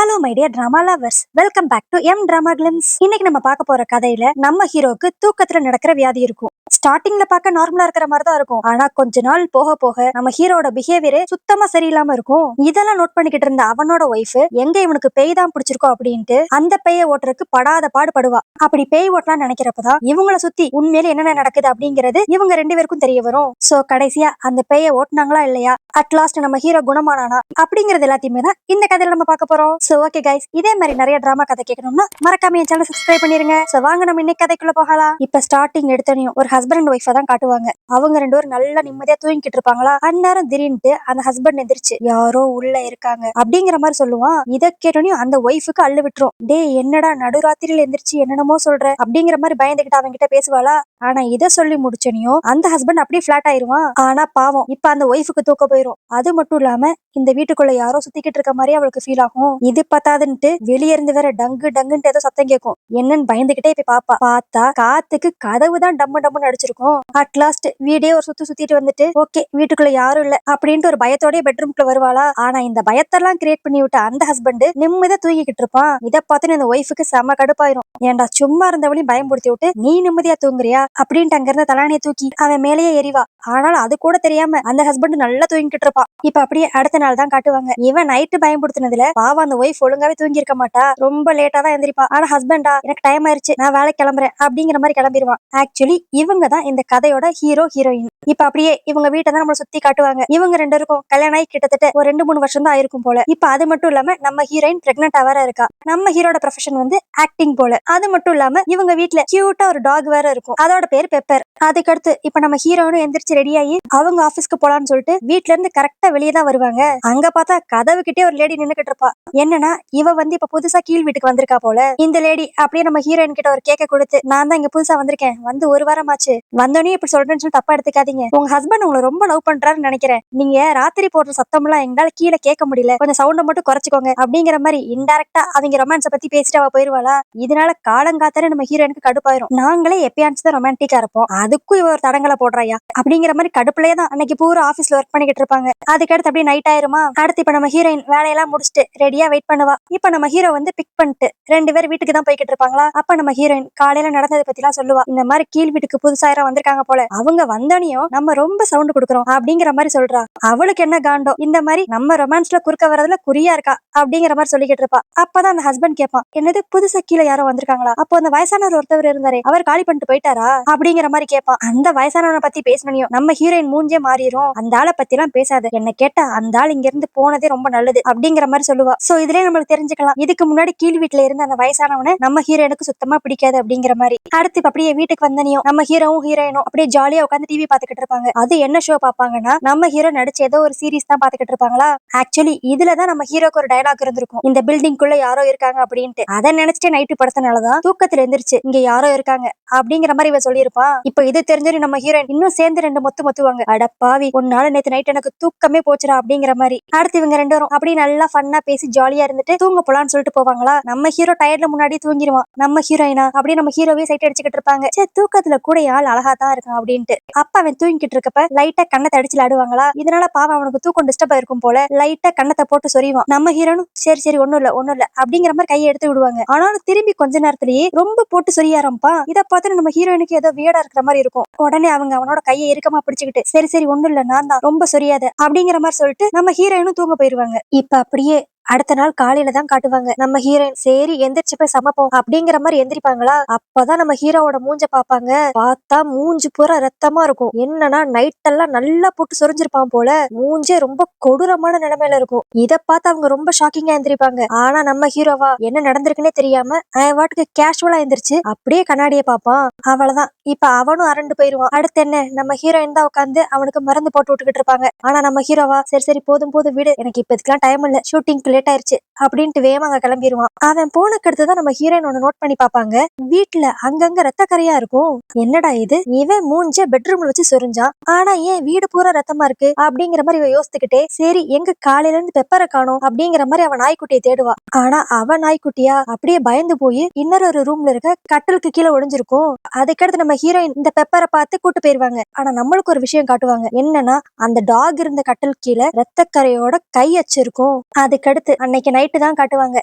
Hello my dear drama lovers, welcome back to M drama glimpse. இன்னைக்கு நம்ம பார்க்க போற கதையில நம்ம ஹீரோக்கு தூக்கத்துல நடக்கிற வியாதி இருக்கும். ஸ்டார்டிங்ல பார்க்க நார்மலா இருக்கிற மாதிரி தான் இருக்கும். ஆனா கொஞ்ச நாள் போக போக நம்ம ஹீரோட பிஹேவியரே சுத்தமா சரியில்லாம இருக்கும். இதெல்லாம் நோட் பண்ணிக்கிட்டு இருந்த அவனோட ஒய்ஃப் எங்க இவனுக்கு பேய் தான் பிடிச்சிருக்கோம் அப்படின்ட்டு அந்த பேயை ஓட்டுறதுக்கு படாத பாடுபடுவா. அப்படி பேய் ஓட்டலாம் நினைக்கிறப்பதான் இவங்கள சுத்தி உண்மையில என்னென்ன நடக்குது அப்படிங்கிறது இவங்க ரெண்டு பேருக்கும் தெரிய வரும். சோ கடைசியா அந்த பேயை ஓட்டுனாங்களா இல்லையா, அட்லாஸ்ட் நம்ம ஹீரோ குணமானானா அப்படிங்கறது எல்லாத்தையுமே தான் இந்த கதையில நம்ம பார்க்க போறோம். சோ ஓகே கைஸ், இதே மாதிரி நிறைய டிராமா கதை கேட்கணும்னா மறக்காம என் சேனல் சப்ஸ்கிரைப் பண்ணிருங்க. சோ வாங்க நம்ம இன்னைக்கு கதைக்குள்ள போகலாம். இப்ப ஸ்டார்டிங் எடுத்தனையும் ஒரு ஹஸ்பண்ட் அண்ட் ஒய்ஃபை தான் காட்டுவாங்க. அவங்க ரெண்டு பேரும் நல்லா நிம்மதியா தூங்கிட்டு இருப்பாங்களா, அந்நேரம் திடீர்னு அந்த ஹஸ்பண்ட் எந்திரிச்சு யாரோ உள்ள இருக்காங்க அப்படிங்கிற மாதிரி சொல்லுவான். இதை கேட்டனையும் அந்த ஒய்ஃபுக்கு அள்ளு விட்டுரும். டே என்னடா நடுராத்திரியில எந்திரிச்சு என்னென்னமோ சொல்ற அப்படிங்கிற மாதிரி பயந்துகிட்டு அவங்க கிட்ட பேசுவாளா. ஆனா இதை சொல்லி முடிச்சனையும் அந்த ஹஸ்பண்ட் அப்படியே பிளாட் ஆயிருவான். ஆனா பாவம் இப்ப அந்த ஒய்ஃபுக்கு தூக்க போயிரும். அது மட்டும் இல்லாம இந்த வீட்டுக்குள்ள யாரோ சுத்திக்கிட்டு இருக்க மாதிரி அவளுக்கு ஃபீல் ஆகும். இது பத்தாதுன்ட்டு வெளியே இருந்து வேற டங்கு டங்குன்ட்டு ஏதோ சத்தம் கேட்கும். என்னன்னு பயந்துகிட்டே போய் பாப்பா. பார்த்தா காத்துக்கு கதவு தான் டம்மு டம்முன்னு அடிச்சிருக்கும். அட்லாஸ்ட் வீடே ஒரு சுத்திட்டு வந்துட்டு ஓகே வீட்டுக்குள்ள யாரும் இல்ல அப்படின்ட்டு ஒரு பயத்தோடய பெட்ரூம்குள்ள வருவாளா. ஆனா இந்த பயத்தெல்லாம் கிரியேட் பண்ணி விட்ட அந்த ஹஸ்பண்ட் நிம்மதியா தூங்கிக்கிட்டு இருப்பான். இதை பார்த்து இந்த ஒய்ஃபுக்கு செம கடுப்பாயிரும். ஏன்டா சும்மா இருந்தவளையும் பயன்படுத்தி விட்டு நீ நிம்மதியா தூங்குறியா அப்படின்ட்டு அங்க இருந்த தலானியை தூக்கி அவன் மேலேயே எறிவா. ஆனாலும் அது கூட தெரியாம அந்த ஹஸ்பண்ட் நல்லா தூங்கிட்டு இருப்பான். இப்ப அப்படியே அடுத்த நாள் தான் காட்டுவாங்க. இவன் நைட்டு பயன்படுத்தினதுல பாவம் அந்த ஒய்ஃப் ஒழுங்காவே தூங்கி இருக்க மாட்டா. ரொம்ப லேட்டா தான் எந்திரிப்பா. ஆனா ஹஸ்பண்டா எனக்கு டைம் ஆயிருச்சு நான் வேலைக்கு கிளம்புறேன் அப்படிங்கிற மாதிரி கிளம்பிடுவான். ஆக்சுவலி இவங்க தான் இந்த கதையோட ஹீரோ ஹீரோயின். இப்ப அப்படியே இவங்க வீட்டை தான் நம்மள சுத்தி காட்டுவாங்க. இவங்க ரெண்டு பேருக்கும் கல்யாணம் ஆகி கிட்டத்தட்ட ஒரு 2-3 வருஷம் தான் ஆயிருக்கும் போல. இப்ப அது மட்டும் இல்லாம நம்ம ஹீரோயின் பிரெக்னெண்டா வேற இருக்கா. நம்ம ஹீரோட ப்ரொஃபஷன் வந்து ஆக்டிங் போல. அது மட்டும் இல்லாம இவங்க வீட்டுல கியூட்டா ஒரு டாக் வேற இருக்கும். அதோட பேர் பெப்பர். அதுக்கடுத்து இப்ப நம்ம ஹீரோனும் எந்திரிச்சு ரெடி ஆகி அவங்க ஆபீஸ்க்கு போலான்னு சொல்லிட்டு வீட்டுல இருந்து கரெக்டா வெளியே தான் வருவாங்க. அங்க பார்த்தா கதவு கிட்டே ஒரு லேடி நின்னுகிட்டு இருப்பா. என்னன்னா இவ வந்து இப்ப புதுசா கீழ் வீட்டுக்கு வந்திருக்கா போல. இந்த லேடி அப்படியே நம்ம ஹீரோயின் கிட்ட ஒரு கேக்க கொடுத்து, நான் தான் இங்க புதுசா வந்திருக்கேன், வந்து ஒரு வாரம் ஆச்சு, வந்தோடனே இப்படி சொல்றேன்னு சொல்லி தப்பா எடுத்துக்காதீங்க. உங்க ஹஸ்பண்ட் உங்களை ரொம்ப லவ் பண்றாருன்னு நினைக்கிறேன். நீங்க ராத்திரி போடுற சத்தம் எல்லாம் எங்களால கீழே கேட்க முடியல, கொஞ்சம் சவுண்ட மட்டும் குறைச்சிக்கோங்க அப்படிங்கிற மாதிரி இன்டைரக்டா அவங்க ரொமான்ஸை பத்தி பேசிட்டு அவ போயிருவாளா. இதனால காலங்காத்தாலே நம்ம ஹீரோயினுக்கு கடுப்பாயிரும். நாங்களே எப்பயாச்சும் தான் ரொமான்டிக்கா இருப்போம், அதுக்கும் இவ ஒரு தடங்களை போடுறாயா அப்படிங்கிற மாதிரி கடுப்புலயே தான் அன்னைக்கு பூரா ஆபீஸ்ல ஒர்க் பண்ணிக்கிட்டு இருப்பாங்க. அதுக்கடுத்து அப்படியே நைட் ஆயிருமா. அடுத்து இப்ப நம்ம ஹீரோயின் வேலையெல்லாம் முடிச்சுட்டு ரெடியா வெயிட் பண்ணுவா. இப்ப நம்ம ஹீரோ வந்து பிக் பண்ணிட்டு ரெண்டு பேரும் வீட்டுக்கு தான் போய்கிட்டு இருப்பாங்களா. அப்ப நம்ம ஹீரோயின் காலையில நடந்ததை பத்தி எல்லாம் சொல்லுவா. இந்த மாதிரி கீழ் வீட்டுக்கு புதுசாயிரம் வந்திருக்காங்க போல, அவங்க வந்தோனையும் நம்ம ரொம்ப சவுண்ட் கொடுக்குறோம் அப்படிங்கிற மாதிரி சொல்றா. அவளுக்கு என்ன காண்டோ, இந்த மாதிரி நம்ம ரொமான்ஸ்ல குறுக்க வரதுல குறியா இருக்கா அப்படிங்கிற மாதிரி சொல்லிக்கிட்டு இருப்பா. அப்பதான் அந்த ஹஸ்பண்ட் கேட்பான், என்னது புதுசா கீழே யாரோ வந்திருக்காங்களா, அப்போ அந்த வயசானவர் ஒருத்தவர் இருந்தாரே அவர் காலி பண்ணிட்டு போயிட்டாரா அப்படிங்கிற மாதிரி கேட்பான். அந்த வயசானவனை பத்தி பேசணும் நம்ம ஹீரோயின் மூஞ்சே மாறிடும். அந்த ஆளை பத்தி எல்லாம் பேசாத, என்ன கேட்டா அந்த ஆள் இங்க இருந்து போனதே ரொம்ப நல்லது அப்படிங்கிற மாதிரி சொல்லுவா. சோ இதுலயே நம்மளுக்கு தெரிஞ்சுக்கலாம் இதுக்கு முன்னாடி கீழ் வீட்டுல இருந்த அந்த வயசானவனை நம்ம ஹீரோயினுக்கு சுத்தமா பிடிக்காது அப்படிங்கிற மாதிரி. அடுத்து அப்படியே வீட்டுக்கு வந்தனையும் நம்ம ஹீரோவும் ஹீரோயினும் அப்படியே ஜாலியா உட்காந்து டிவி பாத்துக்கிட்டு இருப்பாங்க. அது என்ன ஷோ பாப்பாங்கன்னா நம்ம ஹீரோ நடிச்ச ஏதோ ஒரு சீரிஸ் தான் பாத்துக்கிட்டு இருப்பாங்களா. ஆக்சுவலி இதுலதான் நம்ம ஹீரோக்கு ஒரு டயலாக் இருந்திருக்கும், இந்த பில்டிங்குள்ள யாரோ இருக்காங்க அப்படின்ட்டு. அதை நினைச்சிட்டு நைட்டு படுத்தனாலதான் தூக்கத்துல எந்திரிச்சு இங்க யாரோ இருக்காங்க அப்படிங்கிற மாதிரி இவ சொல்லியிருப்பான். இப்ப இது தெரிஞ்சு நம்ம ஹீரோயின் இன்னும் சேர்ந்து ரெண்டு மொத்துவாங்க. அடப்பாவி உன்னால நேத்து நைட் எனக்கு தூக்கமே போச்சுடா அப்படிங்கிற மாதிரி. அடுத்து இவங்க ரெண்டு வரும் அப்படி நல்லா ஃபன்னா பேசி ஜாலியா இருந்துட்டு தூங்க போலான்னு சொல்லிட்டு போவாங்களா. நம்ம ஹீரோ டயர்ட்ல முன்னாடி தூங்கிடுவான். நம்ம ஹீரோயினா அப்படியே நம்ம ஹீரோவே சைட் அடிச்சுக்கிட்டு இருப்பாங்க. சே தூக்கத்துல கூட ஆள் அழகா தான் இருக்கான் அப்படின்ட்டு. அப்ப அவன் தூங்கிட்டு இருக்கப்ப லைட்டா கண்ணத்தை அடிச்சு ஆடுவாங்களா. இதனால பாவம் அவனுக்கு தூக்கம் டிஸ்டர்ப் ஆயிருக்கும் போல. லைட்டா கண்ணத்தை போட்டு சொறிவான். நம்ம ஹீரோனும் சரி ஒண்ணும் இல்ல அப்படிங்கிற மாதிரி கையை எடுத்து விடுவாங்க. ஆனாலும் திரும்பி கொஞ்ச நேரத்திலேயே ரொம்ப போட்டு சொரிய ஆரம்பிப்பான். இதை பார்த்து நம்ம ஹீரோயினுக்கு ஏதோ வியடா இருக்கிற மாதிரி இருக்கும். உடனே அவங்க அவனோட கையை இறுக்கமா பிடிச்சுக்கிட்டு சரி ஒண்ணும் இல்ல நான் தான் ரொம்ப சொரியாத அப்படிங்கிற மாதிரி சொல்லிட்டு நம்ம ஹீரோயினும் தூங்க போயிருவாங்க. இப்ப அப்படியே அடுத்த நாள் காலையில தான் காட்டுவாங்க. நம்ம ஹீரோயின் சரி எந்திரிச்சு போய் சமைப்போம் அப்படிங்கிற மாதிரி எந்திரிப்பாங்களா. அப்பதான் நம்ம ஹீரோவோட மூஞ்ச பாப்பாங்க. பார்த்தா மூஞ்சி பூரா ரத்தமா இருக்கும். என்னன்னா நைட் எல்லாம் நல்லா போட்டு சொரிஞ்சிருப்பான் போல. மூஞ்சே ரொம்ப கொடூரமான நிலைமையில இருக்கும். இத பார்த்து அவங்க ரொம்ப ஷாக்கிங்கா எந்திரிப்பாங்க. ஆனா நம்ம ஹீரோவா என்ன நடந்திருக்குன்னே தெரியாம அவன் வாட்டுக்கு கேஷுவலா எந்திரிச்சு அப்படியே கண்ணாடியை பார்ப்பான். அவ்வளவுதான் இப்ப அவனும் அரண்டு போயிருவான். அடுத்து என்ன நம்ம ஹீரோயின் தான் உட்காந்து அவனுக்கு மருந்து போட்டு விட்டுக்கிட்டு இருப்பாங்க. ஆனா நம்ம ஹீரோவா சரி போதும் வீடு, எனக்கு இப்ப இதுக்கெல்லாம் டைம் இல்ல, ஷூட்டிங் லேட் ஆயிருச்சு அப்படின்ட்டு வேகமா அங்க கிளம்பிடுவான். அவன் போனக்கு அடுத்துதான் நம்ம ஹீரோயின் ஒண்ணு நோட் பண்ணி பாப்பாங்க. வீட்டுல அங்கங்க ரத்த கரையா இருக்கும். என்னடா இது, இவன் மூஞ்ச பெட்ரூம்ல வச்சு சொரிஞ்சான், ஆனா ஏன் வீடு பூரா ரத்தமா இருக்கு அப்படிங்கிற மாதிரி இவ யோசித்துக்கிட்டே சரி எங்க காலையில இருந்து பெப்பரை காணோம் அப்படிங்கிற மாதிரி அவன் நாய்க்குட்டியை தேடுவா. ஆனா அவன் நாய்க்குட்டியா அப்படியே பயந்து போய் இன்னொரு ரூம்ல இருக்க கட்டிலுக்கு கீழே ஒளிஞ்சிருக்கும். அதுக்கடுத்து நம்ம ஹீரோயின் இந்த பெப்பரை பார்த்து கூட்டு போயிருவாங்க. ஆனா நம்மளுக்கு ஒரு விஷயம் காட்டுவாங்க. என்னன்னா அந்த டாக் இருந்த கட்டில் கீழே ரத்தக்கரையோட கை அச்சிருக்கும். அதுக்கடுத்து அதுக்கடுத்து அன்னைக்கு நைட்டு தான் காட்டுவாங்க.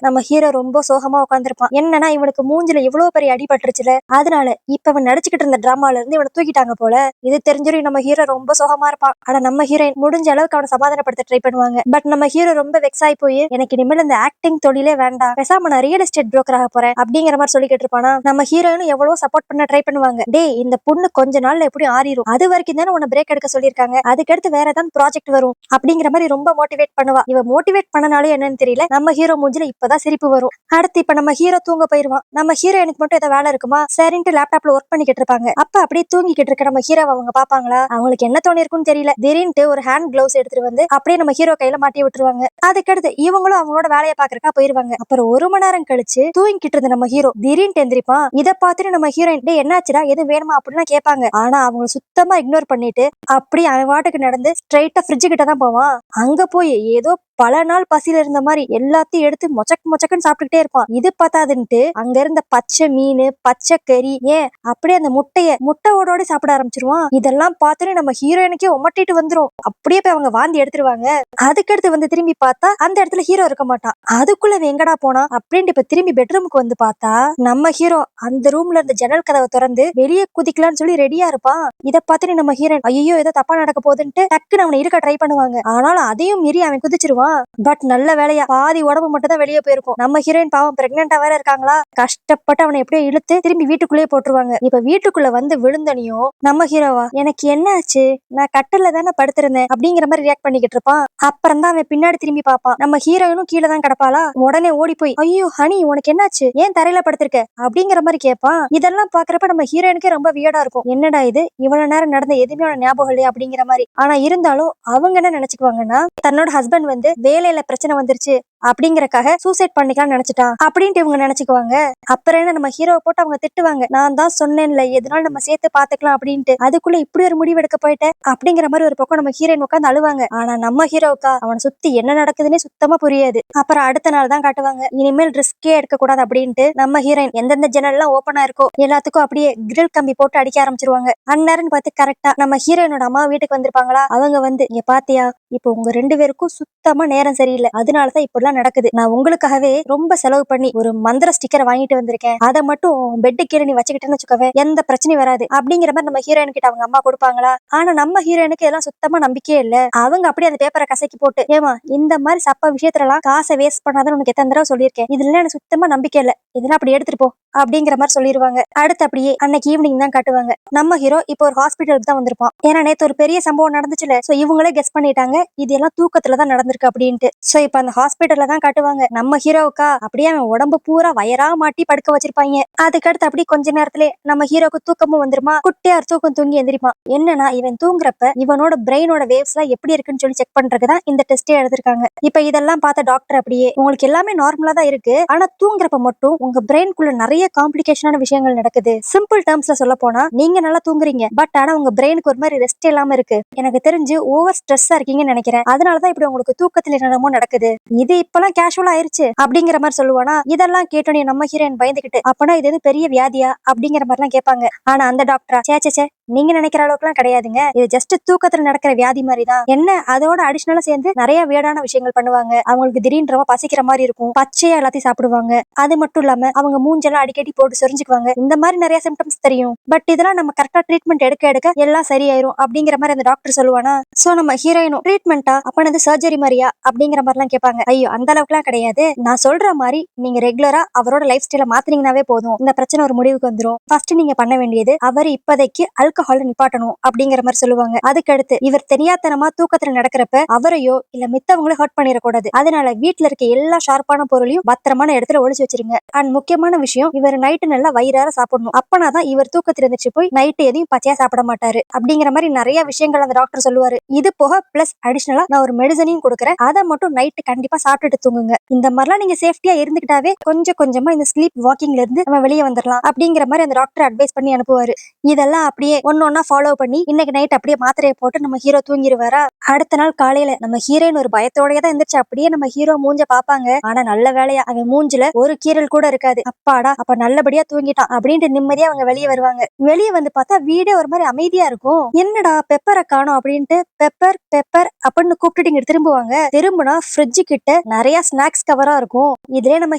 நம்ம ஹீரோ ரொம்ப சோகமா உட்காந்துருப்பான். என்னன்னா இவனுக்கு மூஞ்சில இவ்வளவு பெரிய அடி பட்டுருச்சுல, அதனால இப்ப அவன் நடிச்சுக்கிட்டு இருந்த டிராமால இருந்து இவனை தூக்கிட்டாங்க போல. இது தெரிஞ்சிரும் நம்ம ஹீரோ ரொம்ப சோகமா இருப்பான். ஆனா நம்ம ஹீரோயின் முடிஞ்ச அளவுக்கு அவனை சமாதானப்படுத்த ட்ரை பண்ணுவாங்க. பட் நம்ம ஹீரோ ரொம்ப வெக்ஸ் ஆகி போய் எனக்கு இனிமேல் இந்த ஆக்டிங் தொழிலே வேண்டாம், பேசாம நான் ரியல் எஸ்டேட் புரோக்கர் ஆக போறேன் அப்படிங்கிற மாதிரி சொல்லிக்கிட்டு இருப்பானா. நம்ம ஹீரோயினும் எவ்வளவு சப்போர்ட் பண்ண ட்ரை பண்ணுவாங்க. டேய் இந்த பொண்ணு கொஞ்ச நாள்ல எப்படி ஆறிடும், அது வரைக்கும் தானே உன்னை பிரேக் எடுக்க சொல்லியிருக்காங்க, அதுக்கடுத்து வேற ஏதாவது ப்ராஜெக்ட் வரும் அப்படிங்கிற மாதிரி ரொம்ப மோட்டிவேட் பண்ணுவா. இவ மோட்டிவேட் பண்ணனாலும் என்னன்னு தெரியல, நம்ம ஹீரோ மூஞ்சில இப்பதான் சிரிப்பு வரும். அடுத்து இப்ப நம்ம ஹீரோ தூங்க போயிருவான். நம்ம ஹீரோயினுக்கு மட்டும் ஏதோ வேலை இருக்குமா சரின்ட்டு லேப்டாப்ல ஒர்க் பண்ணிக்கிட்டு இருப்பாங்க. அப்ப அப்படியே தூங்கிக்கிட்டு இருக்க நம்ம ஹீரோ அவங்க பாப்பாங்களா, அவங்களுக்கு என்ன தோணி இருக்குன்னு தெரியல, திடீர்னு ஒரு ஹேண்ட் கிளவுஸ் எடுத்துட்டு வந்து அப்படியே நம்ம ஹீரோ கையில மாட்டி விட்டுருவாங்க. அதுக்கடுத்து இவங்களும் அவங்களோட வேலையை பாக்குறக்கா போயிருவாங்க. அப்புறம் 1 மணி நேரம் கழிச்சு தூங்கிக்கிட்டு இருந்த நம்ம ஹீரோ திடீர்னு எந்திரிப்பான். இதை பார்த்துட்டு நம்ம ஹீரோயின் டே என்னாச்சுடா எதுவும் வேணுமா அப்படின்னு கேட்பாங்க. ஆனா அவங்க சுத்தமா இக்னோர் பண்ணிட்டு அப்படி அவன் வாட்டுக்கு நடந்து ஸ்ட்ரைட்டா ஃப்ரிட்ஜ் கிட்ட தான் போவான். அங்க போய் ஏதோ பல நாள் பசியில இருந்த மாதிரி எல்லாத்தையும் எடுத்து மொச்சக்குன்னு சாப்பிட்டுக்கிட்டே இருப்பான். இது பத்தாதுன்ட்டு அங்க இருந்த பச்சை மீன், பச்சை கறி, ஏன் அப்படியே அந்த முட்டை ஓடோட சாப்பிட ஆரம்பிச்சிருவான். இதெல்லாம் பார்த்துட்டு நம்ம ஹீரோயினுக்கே ஒமட்டிட்டு வந்துரும். அப்படியே போய் அவங்க வாந்தி எடுத்துருவாங்க. அதுக்கடுத்து வந்து திரும்பி பார்த்தா அந்த இடத்துல ஹீரோ இருக்க மாட்டான். அதுக்குள்ள எங்கடா போனா அப்படின்ட்டு இப்ப திரும்பி பெட்ரூமுக்கு வந்து பார்த்தா நம்ம ஹீரோ அந்த ரூம்ல இருந்த ஜன்னல் கதவை திறந்து வெளியே குதிக்கலாம்னு சொல்லி ரெடியா இருப்பான். இதை பார்த்துட்டு நம்ம ஹீரோயின் ஐயோ ஏதோ தப்பா நடக்க போகுதுன்ட்டு டக்குன்னு அவனை இருக்க ட்ரை பண்ணுவாங்க. ஆனாலும் அதையும் மீறி அவன் குதிச்சிருவான். பட் நல்ல வேலையா பாதி உடம்பு மட்டும் தான் வெளியே போயிருக்கும். நம்ம ஹீரோயின் பாவம் பிரெக்னெண்டா வேற இருக்காங்களா, கஷ்டப்பட்டு அவனை எப்படியோ இழுத்து திரும்பி வீட்டுக்குள்ளேயே போட்டுருவாங்க. இப்ப வீட்டுக்குள்ள வந்து விழுந்தனையும் நம்ம ஹீரோவா எனக்கு என்ன ஆச்சு, நான் கட்டில தானே படுத்திருந்தேன் அப்படிங்கிற மாதிரி ரியாக்ட் பண்ணிக்கிட்டு இருப்பான். அப்புறம் தான் அவன் பின்னாடி திரும்பி பார்ப்பான். நம்ம ஹீரோயினும் கீழே தான் கிடப்பாளா. உடனே ஓடி போய் ஐயோ ஹனி உனக்கு என்னாச்சு, ஏன் தரையில படுத்திருக்க அப்படிங்கிற மாதிரி கேட்பான். இதெல்லாம் பாக்குறப்ப நம்ம ஹீரோயினுக்கே ரொம்ப வியர்டா இருக்கும். என்னடா இது இவ்வளவு நேரம் நடந்த எதுவுமே ஞாபகம் இல்லையா அப்படிங்கிற மாதிரி. ஆனா இருந்தாலும் அவங்க என்ன நினைச்சுக்குவாங்கன்னா தன்னோட ஹஸ்பண்ட் வந்து வேலையில பிரச்சனை வந்துருச்சு அப்படிங்கறக்காக சூசைட் பண்ணிக்கலாம் நினைச்சிட்டான் அப்படின்ட்டு இவங்க நினைச்சுக்குவாங்க. அப்புறம் என்ன நம்ம ஹீரோவை போட்டு அவங்க திட்டுவாங்க. நான் தான் சொன்னேன்ல எதுனாலும் நம்ம சேர்த்து பாத்துக்கலாம் அப்படின்ட்டு, அதுக்குள்ள இப்படி ஒரு முடிவு எடுக்க போயிட்டேன் அப்படிங்கிற மாதிரி ஒரு பக்கம் நம்ம ஹீரோயின் உட்காந்து அழுவாங்க. ஆனா நம்ம ஹீரோவுக்கா அவனை சுத்தி என்ன நடக்குதுன்னே சுத்தமா புரியாது. அப்புறம் அடுத்த நாள் தான் காட்டுவாங்க. இனிமேல் ரிஸ்கே எடுக்க கூடாது அப்படின்ட்டு நம்ம ஹீரோயின் எந்தெந்த ஜன்னல் எல்லாம் ஓப்பனா இருக்கோ எல்லாத்துக்கும் அப்படியே கிரில் கம்பி போட்டு அடிக்க ஆரம்பிச்சிருவாங்க. அந்நேரம் பார்த்து கரெக்டா நம்ம ஹீரோயினோட அம்மா வீட்டுக்கு வந்திருப்பாங்களா. அவங்க வந்து இங்க பாத்தியா இப்போ உங்க 2 பேருக்கும் சுத்தமா நேரம் சரியில்லை, அதனாலதான் இப்படிலாம் நடக்குது. நான் உங்களுக்காகவே ரொம்ப செலவு பண்ணி ஒரு மந்திர ஸ்டிக்கரை வாங்கிட்டு வந்திருக்கேன், அதை மட்டும் பெட்டு கீழே நீ வச்சுக்கிட்டேன்னு வச்சுக்கவே எந்த பிரச்சனையும் வராது அப்படிங்கிற மாதிரி நம்ம ஹீரோயின் கிட்ட அவங்க அம்மா கொடுப்பாங்களா. ஆனா நம்ம ஹீரோயினுக்கு எல்லாம் சுத்தமா நம்பிக்கையே இல்ல. அவங்க அப்படியே அந்த பேப்பரை கசக்கி போட்டு ஏமா இந்த மாதிரி சப்ப விஷயத்துல எல்லாம் காசை வேஸ்ட் பண்ணாதான் உனக்கு எத்தனை தடவை சொல்லியிருக்கேன், இதுல எனக்கு சுத்தமா நம்பிக்கை இல்ல, இதெல்லாம் அப்படி எடுத்துட்டு போ அப்படிங்கிற மாதிரி சொல்லிடுவாங்க. அடுத்து அப்படியே அன்னைக்கு ஈவினிங் தான் காட்டுவாங்க. நம்ம ஹீரோ இப்போ ஒரு ஹாஸ்பிட்டலுக்கு தான் வந்திருப்பான். ஏன்னா நேத்து ஒரு பெரிய சம்பவம் நடந்துச்சுல, சோ இவங்களே கெஸ் பண்ணிட்டாங்க இது எல்லாம் தூக்கத்துலதான் நடந்திருக்கு அப்படின்ட்டு. சோ இப்ப அந்த ஹாஸ்பிட்டல்ல தான் காட்டுவாங்க. நம்ம ஹீரோவுக்கா அப்படியே அவன் உடம்பு பூரா வயரா மாட்டி படுக்க வச்சிருப்பாங்க. அதுக்கடுத்து அப்படி கொஞ்ச நேரத்துல நம்ம ஹீரோக்கு தூக்கமும் வந்துருமா. குட்டியார் தூக்கம் தூங்கி எந்திரிப்பான். என்னன்னா இவன் தூங்குறப்ப இவனோட பிரெயினோட வேவ்ஸ் எல்லாம் எப்படி இருக்குன்னு சொல்லி செக் பண்றதுதான் இந்த டெஸ்டே எடுத்திருக்காங்க. இப்ப இதெல்லாம் பார்த்த டாக்டர் அப்படியே உங்களுக்கு எல்லாமே நார்மலா தான் இருக்கு, ஆனா தூங்குறப்ப மட்டும் உங்க பிரெயின்குள்ள நிறைய காம்ப்ளிகேஷனான விஷயங்கள் நடக்குது. சிம்பிள் டேர்ம்ஸ்ல சொல்ல போனா நீங்க நல்லா தூங்குறீங்க, பட் ஆனா உங்க பிரெயினுக்கு ஒரு மாதிரி ரெஸ்ட் இல்லாம இருக்கு. எனக்கு தெரிஞ்சு ஓவர் ஸ்ட்ரெஸ்ஸா இருக்கீங்கன்னு நினைக்கிறேன், அதனாலதான் இப்படி உங்களுக்கு தூக்கத்துல என்னமோ நடக்குது, இது இப்பெல்லாம் கேஷுவலா ஆயிருச்சு அப்படிங்கிற மாதிரி சொல்லுவானா. இதெல்லாம் கேட்டோன்னே நம்ம ஹீரோயின் பயந்துகிட்டு அப்பனா இது எது பெரிய வியாதியா அப்படிங்கிற மாதிரி எல்லாம் கேட்பாங்க. ஆனா அந்த டாக்டரா சே நீங்க நினைக்கிற அளவுக்கு எல்லாம் கிடையாதுங்க, இது ஜஸ்ட் தூக்கத்துல நடக்கிற வியாதி மாதிரி தான். என்ன அதோட அடிஷனலா சேர்ந்து நிறைய வியர்டான விஷயங்கள் பண்ணுவாங்க. அவங்களுக்கு திடீர்னு பசிக்கிற மாதிரி இருக்கும், பச்சையா எல்லாத்தையும் சாப்பிடுவாங்க. அது மட்டும் இல்லாம அவங்க மூஞ்செல்லாம் அடிக்கடி போட்டு சொரிஞ்சுக்குவாங்க. இந்த மாதிரி நிறைய சிம்டம்ஸ் தெரியும். பட் இதெல்லாம் நம்ம கரெக்டா ட்ரீட்மெண்ட் எடுக்க எல்லாம் சரியாயிரும் அப்படிங்கிற மாதிரி அந்த டாக்டர் சொல்லுவானா. சோ நம்ம ஹீரோயினும் ட்ரீட்மெண்டா அப்பனது சர்ஜரி மாதிரியா அப்படிங்கிற மாதிரி எல்லாம் கேட்பாங்க. ஐயோ அந்த அளவுக்கு எல்லாம் கிடையாது, நான் சொல்ற மாதிரி நீங்க ரெகுலரா அவரோட லைஃப் ஸ்டைல மாத்தினீங்கன்னாவே போதும், இந்த பிரச்சனை ஒரு முடிவுக்கு வந்துரும். ஃபர்ஸ்ட் நீங்க பண்ண வேண்டியது அவர் இப்போதைக்கு ஆல்கஹால் நிப்பாட்டணும் அப்படிங்கிற மாதிரி சொல்லுவாங்க. அதுக்கடுத்து இவர் தெரியாதனமா தூக்கத்துல நடக்கிறப்ப அவரையோ இல்ல மித்தவங்களோ ஹர்ட் பண்ணிடக்கூடாது, அதனால வீட்டுல இருக்க எல்லா ஷார்ப்பான பொருளையும் பத்திரமான இடத்துல ஒளிச்சு வச்சிருங்க. அண்ட் முக்கியமான விஷயம் இவர் நைட்டு நல்லா வயிறார சாப்பிடணும், அப்பனாதான் இவர் தூக்கத்துல இருந்துச்சு போய் நைட்டு எதையும் பச்சையா சாப்பிட மாட்டாரு அப்படிங்கிற மாதிரி நிறைய விஷயங்கள் அந்த டாக்டர் சொல்லுவாரு. இது போக பிளஸ் அடிஷனலா நான் ஒரு மெடிசனையும் கொடுக்குறேன், அதை மட்டும் நைட்டு கண்டிப்பா சாப்பிட்டுட்டு தூங்குங்க. இந்த மாதிரிலாம் நீங்க சேஃப்டியா இருந்துகிட்டாவே கொஞ்சம் கொஞ்சமா இந்த ஸ்லீப் வாக்கிங்ல இருந்து நம்ம வெளியே வந்துடலாம் அப்படிங்கிற மாதிரி அந்த டாக்டர் அட்வைஸ் பண்ணி அனுப்புவாரு. இதெல்லாம் அப்படியே ஒன்னொன்னா ஃபாலோ பண்ணி இன்னைக்கு நைட் அப்படியே மாத்திரையை போட்டு நம்ம ஹீரோ தூங்கிடுவாரா. அடுத்த நாள் காலையில நம்ம ஹீரோயின் ஒரு பயத்தோடய தான் எந்திரிச்சு அப்படியே நம்ம ஹீரோ மூஞ்ச பாப்பாங்க. ஆனா நல்ல வேலையா அவன் மூஞ்சில ஒரு கீறல் கூட இருக்காது. அப்பாடா அப்ப நல்லபடியா தூங்கிட்டான் அப்படின்ட்டு நிம்மதியா அவங்க வெளியே வருவாங்க. வெளியே வந்து பார்த்தா வீடே ஒரு மாதிரி அமைதியா இருக்கும். என்னடா பெப்பரை காணோம் அப்படின்ட்டு பெப்பர் பெப்பர் அப்படின்னு கூப்பிட்டு இங்க திரும்புவாங்க. திரும்பினா ஃப்ரிட்ஜ் கிட்ட நிறைய ஸ்நாக்ஸ் கவரா இருக்கும். இதுலயே நம்ம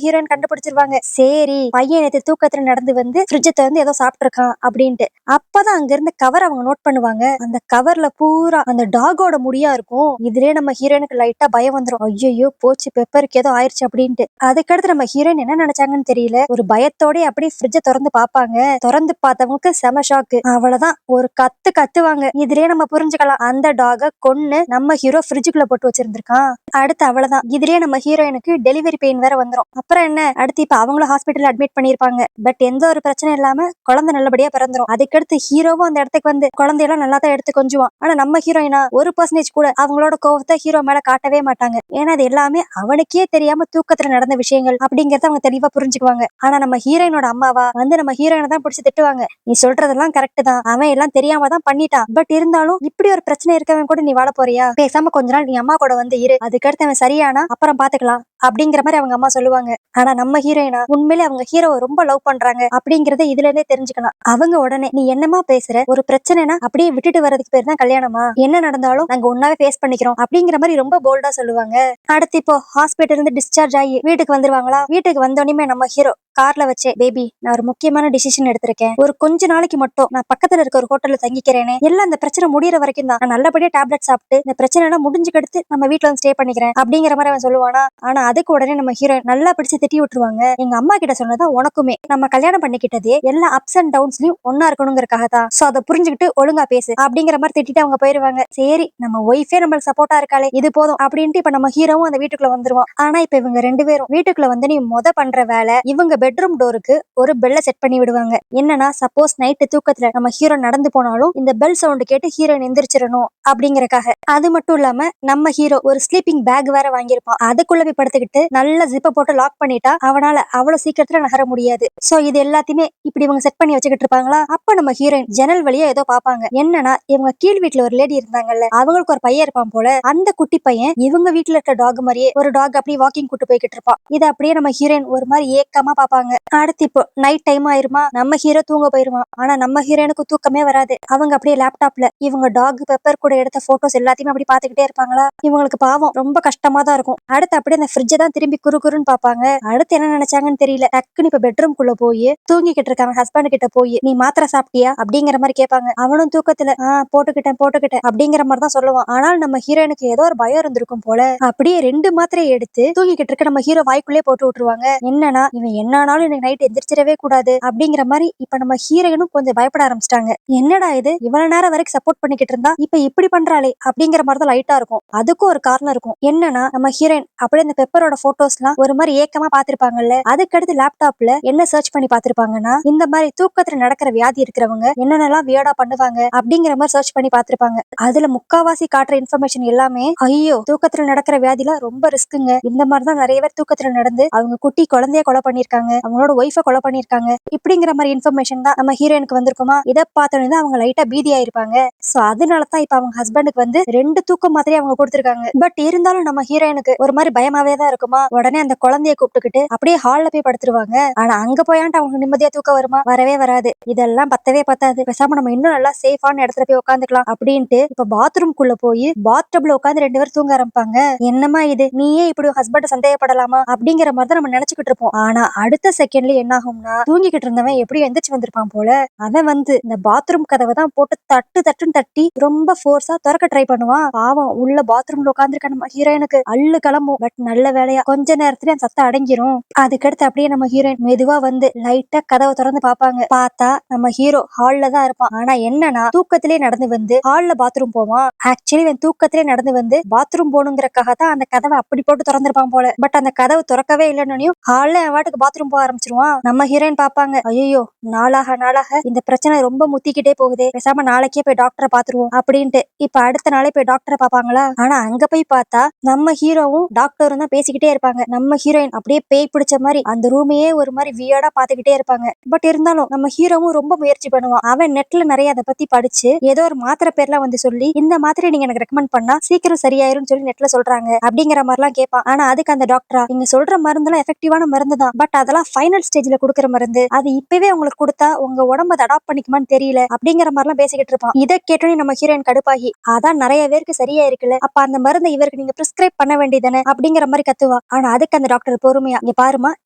ஹீரோயின் கண்டுபிடிச்சிருவாங்க. சரி பையன் நேத்து தூக்கத்துல நடந்து வந்து ஃப்ரிட்ஜை திறந்து ஏதோ சாப்பிட்டுருக்கான் அப்படின்ட்டு. அப்பதான் அங்க இருந்த கவர் அவங்க நோட் பண்ணுவாங்க. அந்த கவர்ல பூரா அந்த டாகோட முடியா இருக்கும். இதுலயே நம்ம ஹீரோயினுக்கு லைட்டா பயம் வந்துரும். ஐயோ போச்சு பெப்பருக்கு ஏதோ ஆயிடுச்சு அப்படின்ட்டு. அதுக்கடுத்து நம்ம ஹீரோயின் என்ன நினைச்சாங்கன்னு தெரியல. ஒரு பயத்தோட அப்படியே ஃப்ரிட்ஜை திறந்து பாப்பாங்க. திறந்து பார்த்தவங்களுக்கு செம ஷாக்கு. அவ்வளவுதான் ஒரு கத்து கத்துவாங்க. இதுலயே நம்ம புரிஞ்சுக்கலாம் அந்த டாக கொன்னு நம்ம ஹீரோ ஃப்ரிட்ஜுக்குள்ள போட்டு வச்சிருந்திருக்கான். அடுத்து அவ்வளவுதான். இதுலயே நம்ம ஹீரோயினுக்கு டெலிவரி பெயின் வேற வந்துரும். அப்புறம் என்ன அடுத்து இப்ப அவங்களும் ஹாஸ்பிட்டல் அட்மிட் பண்ணிருப்பாங்க. பட் எந்த ஒரு பிரச்சனை இல்லாம குழந்தை நல்லபடியா பிறந்துரும். அதுக்கடுத்து ஹீரோவும் அந்த இடத்துக்கு வந்து குழந்தையெல்லாம் நல்லா தான் எடுத்து கொஞ்சுவான். ஆனா நம்ம ஹீரோயினா 1% கூட அவங்களோட கோவத்தை ஹீரோ மேல காட்டவே மாட்டாங்க. ஏன்னா அது எல்லாமே அவனுக்கே தெரியாம தூக்கத்துல நடந்த விஷயங்கள் அப்படிங்கறத அவங்க தெளிவா புரிஞ்சுக்குவாங்க. ஆனா நம்ம ஹீரோயினோட அம்மாவா வந்து நம்ம ஹீரோயினை தான் பிடிச்சி திட்டுவாங்க. நீ சொல்றதெல்லாம் கரெக்ட் தான், அவன் எல்லாம் தெரியாம தான் பண்ணிட்டான். பட் இருந்தாலும் இப்படி ஒரு பிரச்சனை இருக்கவன் கூட நீ வாழ போறியா? பேசாம கொஞ்ச நாள் நீ அம்மா கூட வந்து இரு, அதுக்கடுத்து அவன் சரியானா அப்புறம் பாத்துக்கலாம் அப்படிங்கிற மாதிரி அவங்க அம்மா சொல்லுவாங்க. ஆனா நம்ம ஹீரோயினா உண்மையிலே அவங்க ஹீரோவை ரொம்ப லவ் பண்றாங்க அப்படிங்கறத இதுல இருந்தே தெரிஞ்சுக்கலாம். அவங்க உடனே நீ என்னமா பேசுற, ஒரு பிரச்சனைனா அப்படியே விட்டுட்டு வர்றதுக்கு பேர் தான் கல்யாணமா, என்ன நடந்தாலும் நாங்க ஒன்னாவே ஃபேஸ் பண்ணிக்கிறோம் அப்படிங்கிற மாதிரி ரொம்ப போல்டா சொல்லுவாங்க. அடுத்து இப்போ ஹாஸ்பிட்டல் இருந்து டிஸ்சார்ஜ் ஆகி வீட்டுக்கு வந்துருவாங்களா. வீட்டுக்கு வந்தோடனே நம்ம ஹீரோ கார்ல வச்சே பேபி நான் ஒரு முக்கியமான டிசிஷன் எடுத்திருக்கேன். ஒரு கொஞ்ச நாளைக்கு மட்டும் நான் பக்கத்துல இருக்க ஒரு ஹோட்டல்ல தங்கிக்கிறேனே, எல்லாம் இந்த பிரச்சனை முடியற வரைக்கும் தான் நான் நல்லபடியா டேப்லெட் சாப்பிட்டு இந்த பிரச்சனை எல்லாம் முடிஞ்சுக்கடுத்து நம்ம வீட்டுல வந்து ஸ்டே பண்ணிக்கிறேன் அப்படிங்கிற மாதிரி அவன் சொல்லுவானா. ஆனா அதுக்கு உடனே நம்ம ஹீரோ நல்லா பிடிச்சு திட்டி விட்டுருவாங்க. எங்க அம்மா கிட்ட சொன்னதா உனக்குமே நம்ம கல்யாணம் பண்ணிக்கிட்டதே எல்லா அப்ஸ் அண்ட் டவுன்ஸ்லயும் ஒன்னா இருக்கணுங்கிறக்காக தான். சோ அதை புரிஞ்சுக்கிட்டு ஒழுங்கா பேசு அப்படிங்கிற மாதிரி திட்டிட்டு அவங்க போயிருவாங்க. சரி நம்ம ஒய்ஃபே நம்மளுக்கு சப்போர்ட்டா இருக்காளே இது போதும் அப்படின்ட்டு இப்ப நம்ம ஹீரோவும் அந்த வீட்டுக்குள்ள வந்துருவான். ஆனா இப்ப இவங்க ரெண்டு பேரும் வீட்டுக்குள்ள வந்து நீ பண்ற வேலை இவங்க பெட்ரூம் டோருக்கு ஒரு பெல்ல செட் பண்ணி விடுவாங்க. என்னன்னா சப்போஸ் நைட்டு தூக்கத்துல நம்ம ஹீரோ நடந்து போனாலும் இந்த பெல் சவுண்ட் கேட்டு ஹீரோயின் எந்திரிச்சிடணும் அப்படிங்கறக்காக. அது மட்டும் இல்லாம நம்ம ஹீரோ ஒரு ஸ்லீப்பிங் பேக் வேற வாங்கியிருப்பான். அதுக்குள்ள போய் படுத்துக்கிட்டு நல்ல ஜிப்பை போட்டு லாக் பண்ணிட்டா அவனால அவ்வளவு சீக்கிரத்துல நகர முடியாது. சோ இது எல்லாத்தையுமே இப்படி இவங்க செட் பண்ணி வச்சுக்கிட்டு இருப்பாங்களா. அப்ப நம்ம ஹீரோயின் ஜன்னல் வழியா ஏதோ பாப்பாங்க. என்னன்னா இவங்க கீழ் வீட்டுல ஒரு லேடி இருந்தாங்கல்ல, அவங்களுக்கு ஒரு பையன் இருப்பான் போல. அந்த குட்டி பையன் இவங்க வீட்டுல இருக்க டாக் மாதிரியே ஒரு டாக் அப்படியே வாக்கிங் கூட்டு போய்கிட்டு இருப்பான். இதை அப்படியே நம்ம ஹீரோயின் ஒரு மாதிரி ஏக்கமா பாப்பாங்க. அடுத்து இப்போ நைட் டைம் ஆயிருமா, நம்ம ஹீரோ தூங்க போயிருவான். ஆனா நம்ம ஹீரோனுக்கு தூக்கமே வராது. அவங்க அப்படியே லேப்டாப்ல இவங்க டாக் பெப்பர் கூட எடுத்த போட்டோஸ் எல்லாத்தையுமே அப்படி பாத்துக்கிட்டே இருப்பாங்களா. இவங்களுக்கு பாவம் ரொம்ப கஷ்டமா தான் இருக்கும். அடுத்து அப்படியே அந்த ஃப்ரிட்ஜை தான் திரும்பி குறுன்னு பாப்பாங்க. அடுத்து என்ன நினைச்சாங்கன்னு தெரியல. டக்குன்னு இப்ப பெட்ரூம் குள்ள போய் தூங்கிக்கிட்டு இருக்காங்க ஹஸ்பண்ட் கிட்ட போய் நீ மாத்திரை சாப்பிட்டியா அப்படிங்கிற மாதிரி கேட்பாங்க. அவனும் தூக்கத்துல போட்டுக்கிட்டேன் அப்படிங்கிற மாதிரி தான் சொல்லுவான். ஆனால் நம்ம ஹீரோனுக்கு ஏதோ ஒரு பயம் இருந்திருக்கும் போல. அப்படியே 2 மாத்திரையை எடுத்து தூங்கிக்கிட்டு இருக்க நம்ம ஹீரோ வாய்க்குள்ளே போட்டு விட்டுருவாங்க. என்னன்னா இவன் என்னானாலும் எனக்கு நைட் எந்திரிச்சிடவே கூடாது அப்படிங்கிற மாதிரி இப்ப நம்ம ஹீரோயினும் கொஞ்சம் பயப்பட ஆரம்பிச்சிட்டாங்க. என்னடா இது இவ்வளவு நேரம் வரைக்கும் சப்போர்ட் பண்ணிக்கிட்டு இருந்தா இப்ப இப்படி பண்றாளே அப்படிங்கிற மாதிரி தான் லைட்டா இருக்கும். அதுக்கும் ஒரு காரணம் இருக்கும். என்னன்னா நம்ம ஹீரோயின் அப்படியே இந்த பெப்பரோட போட்டோஸ் எல்லாம் ஒரு மாதிரி ஏக்கமா பாத்திருப்பாங்கல்ல. அதுக்கடுத்து லேப்டாப்ல என்ன சர்ச் பண்ணி பாத்திருப்பாங்கன்னா இந்த மாதிரி தூக்கத்துல நடக்கிற வியாதி இருக்கிறவங்க என்னென்னலாம் வியர்டா பண்ணுவாங்க அப்படிங்கிற மாதிரி சர்ச் பண்ணி பாத்திருப்பாங்க. அதுல முக்காவாசி காட்டுற இன்ஃபர்மேஷன் எல்லாமே ஐயோ தூக்கத்துல நடக்கிற வியாதில ரொம்ப ரிஸ்க்குங்க, இந்த மாதிரிதான் நிறைய பேர் தூக்கத்துல நடந்து அவங்க குட்டி குழந்தைய கொலை பண்ணிருக்காங்க, அவங்களோட ஒய்ஃபை கொலை பண்ணிருக்காங்க இப்படிங்கிற மாதிரி இன்ஃபர்மேஷன் தான் நம்ம ஹீரோயினுக்கு வந்திருக்குமா. இதை பார்த்தோன்னே அவங்க லைட்டா பீதி ஆயிருப்பாங்க. சோ அதனாலதான் இப்ப அவங்க ஹஸ்பண்டுக்கு வந்து 2 தூக்கம் மாதிரி அவங்க கொடுத்திருக்காங்க. பட் இருந்தாலும் நம்ம ஹீரோயினுக்கு ஒரு மாதிரி பயமாவே தான் இருக்குமா. உடனே அந்த குழந்தைய கூப்பிட்டுக்கிட்டு அப்படியே ஹால்ல போய் படுத்துருவாங்க. ஆனா அங்க போயான்ட்டு அவங்க நிம்மதியா தூக்கம் வருமா, வரவே வராது. இதெல்லாம் பத்தவே பத்தாது. பேசாம நம்ம இன்னும் நல்லா சேஃபான இடத்துல போய் உட்காந்துக்கலாம் அப்படின்ட்டு இப்ப பாத்ரூம் குள்ள போய் பாத்டப்ல உட்காந்து 2 பேரும் தூங்க ஆரம்பிப்பாங்க. என்னமா இது நீயே இப்படி ஹஸ்பண்ட் சந்தேகப்படலாமா அப்படிங்கிற மாதிரி தான் நம்ம நினைச்சுக்கிட்டு இருப்போம். ஆனா அடுத்த செகண்ட்ல என்ன ஆகும்னா தூங்கிக்கிட்டு இருந்தவன் எப்படியும் எந்திரிச்சு வந்திருப்பான் போல. அவன் வந்து இந்த பாத்ரூம் கதவை தான் போட்டு தட்டுன்னு தட்டி ரொம்ப ஃபோர்ஸா திறக்க ட்ரை பண்ணுவான். பாவம் உள்ள பாத்ரூம்ல உட்காந்துருக்க நம்ம ஹீரோயினுக்கு அள்ளு கிளம்பும். பட் நல்ல வேலையா கொஞ்ச நேரத்துல அந்த சத்தம் அடங்கிரும். அதுக்கடுத்து அப்படியே நம்ம ஹீரோயின் மெதுவா வந்து லைட்டா கதவை திறந்து பாப்பாங்க. பார்த்தா நம்ம ஹீரோ ஹால்ல தான் இருப்பான். ஆனா என்னன்னா தூக்கத்திலே நடந்து வந்து ஹால்ல பாத்ரூம் போவான். ஆக்சுவலி இவன் தூக்கத்திலே நடந்து வந்து பாத்ரூம் போகணுங்கிறக்காக தான் அந்த கதவை அப்படி போட்டு திறந்திருப்பான் போல. பட் அந்த கதவு திறக்கவே இல்லைன்னு ஹால்ல வாட்டுக்கு பாத்ரூம் கோவம் போக ஆரம்பிச்சிருவான். நம்ம ஹீரோயின் பாப்பாங்க, ஐயோ நாளாக நாளாக இந்த பிரச்சனை ரொம்ப முத்திக்கிட்டே போகுதே, பேசாம நாளைக்கே போய் டாக்டரை பாத்துருவோம் அப்படின்ட்டு இப்ப அடுத்த நாளே போய் டாக்டரை பாப்பாங்களா. ஆனா அங்க போய் பார்த்தா நம்ம ஹீரோவும் டாக்டரும் தான் பேசிக்கிட்டே இருப்பாங்க. நம்ம ஹீரோயின் அப்படியே பேய் பிடிச்ச மாதிரி அந்த ரூமையே ஒரு மாதிரி வியர்டா பாத்துக்கிட்டே இருப்பாங்க. பட் இருந்தாலும் நம்ம ஹீரோவும் ரொம்ப முயற்சி பண்ணுவான். அவன் நெட்ல நிறைய அதை பத்தி படிச்சு ஏதோ ஒரு மாத்திரை பேர்லாம் வந்து சொல்லி இந்த மாத்திரை நீங்க எனக்கு ரெக்கமெண்ட் பண்ணா சீக்கிரம் சரியாயிரும் சொல்லி நெட்ல சொல்றாங்க அப்படிங்கிற மாதிரிலாம் கேட்பான். ஆனா அதுக்கு அந்த டாக்டரா, நீங்க சொல்ற மருந்துலாம் எஃபெக்டிவான மருந்து தான், பட் அதெல்லாம் ஃபைனல் ஸ்டேஜ்ல கொடுக்குற மருந்து, அது இப்பவே உங்களுக்கு கொடுத்தா உங்க உடம்பு அதை அடாப்ட் பண்ணிக்குமான்னு தெரியல அப்படிங்கிற மாதிரிலாம் பேசிக்கிட்டு இருப்பான். இதை கேட்டோன்னே நம்ம ஹீரோயின் கடுப்பாகி, அதான் நிறைய பேருக்கு சரியா இருக்குல்ல, அப்ப அந்த மருந்தை இவருக்கு நீங்க பிரிஸ்கிரைப் பண்ண வேண்டியதானே அப்படிங்கிற மாதிரி கத்துவா. ஆனா அதுக்கு அந்த டாக்டர் பொறுமையா, இங்க பாருமா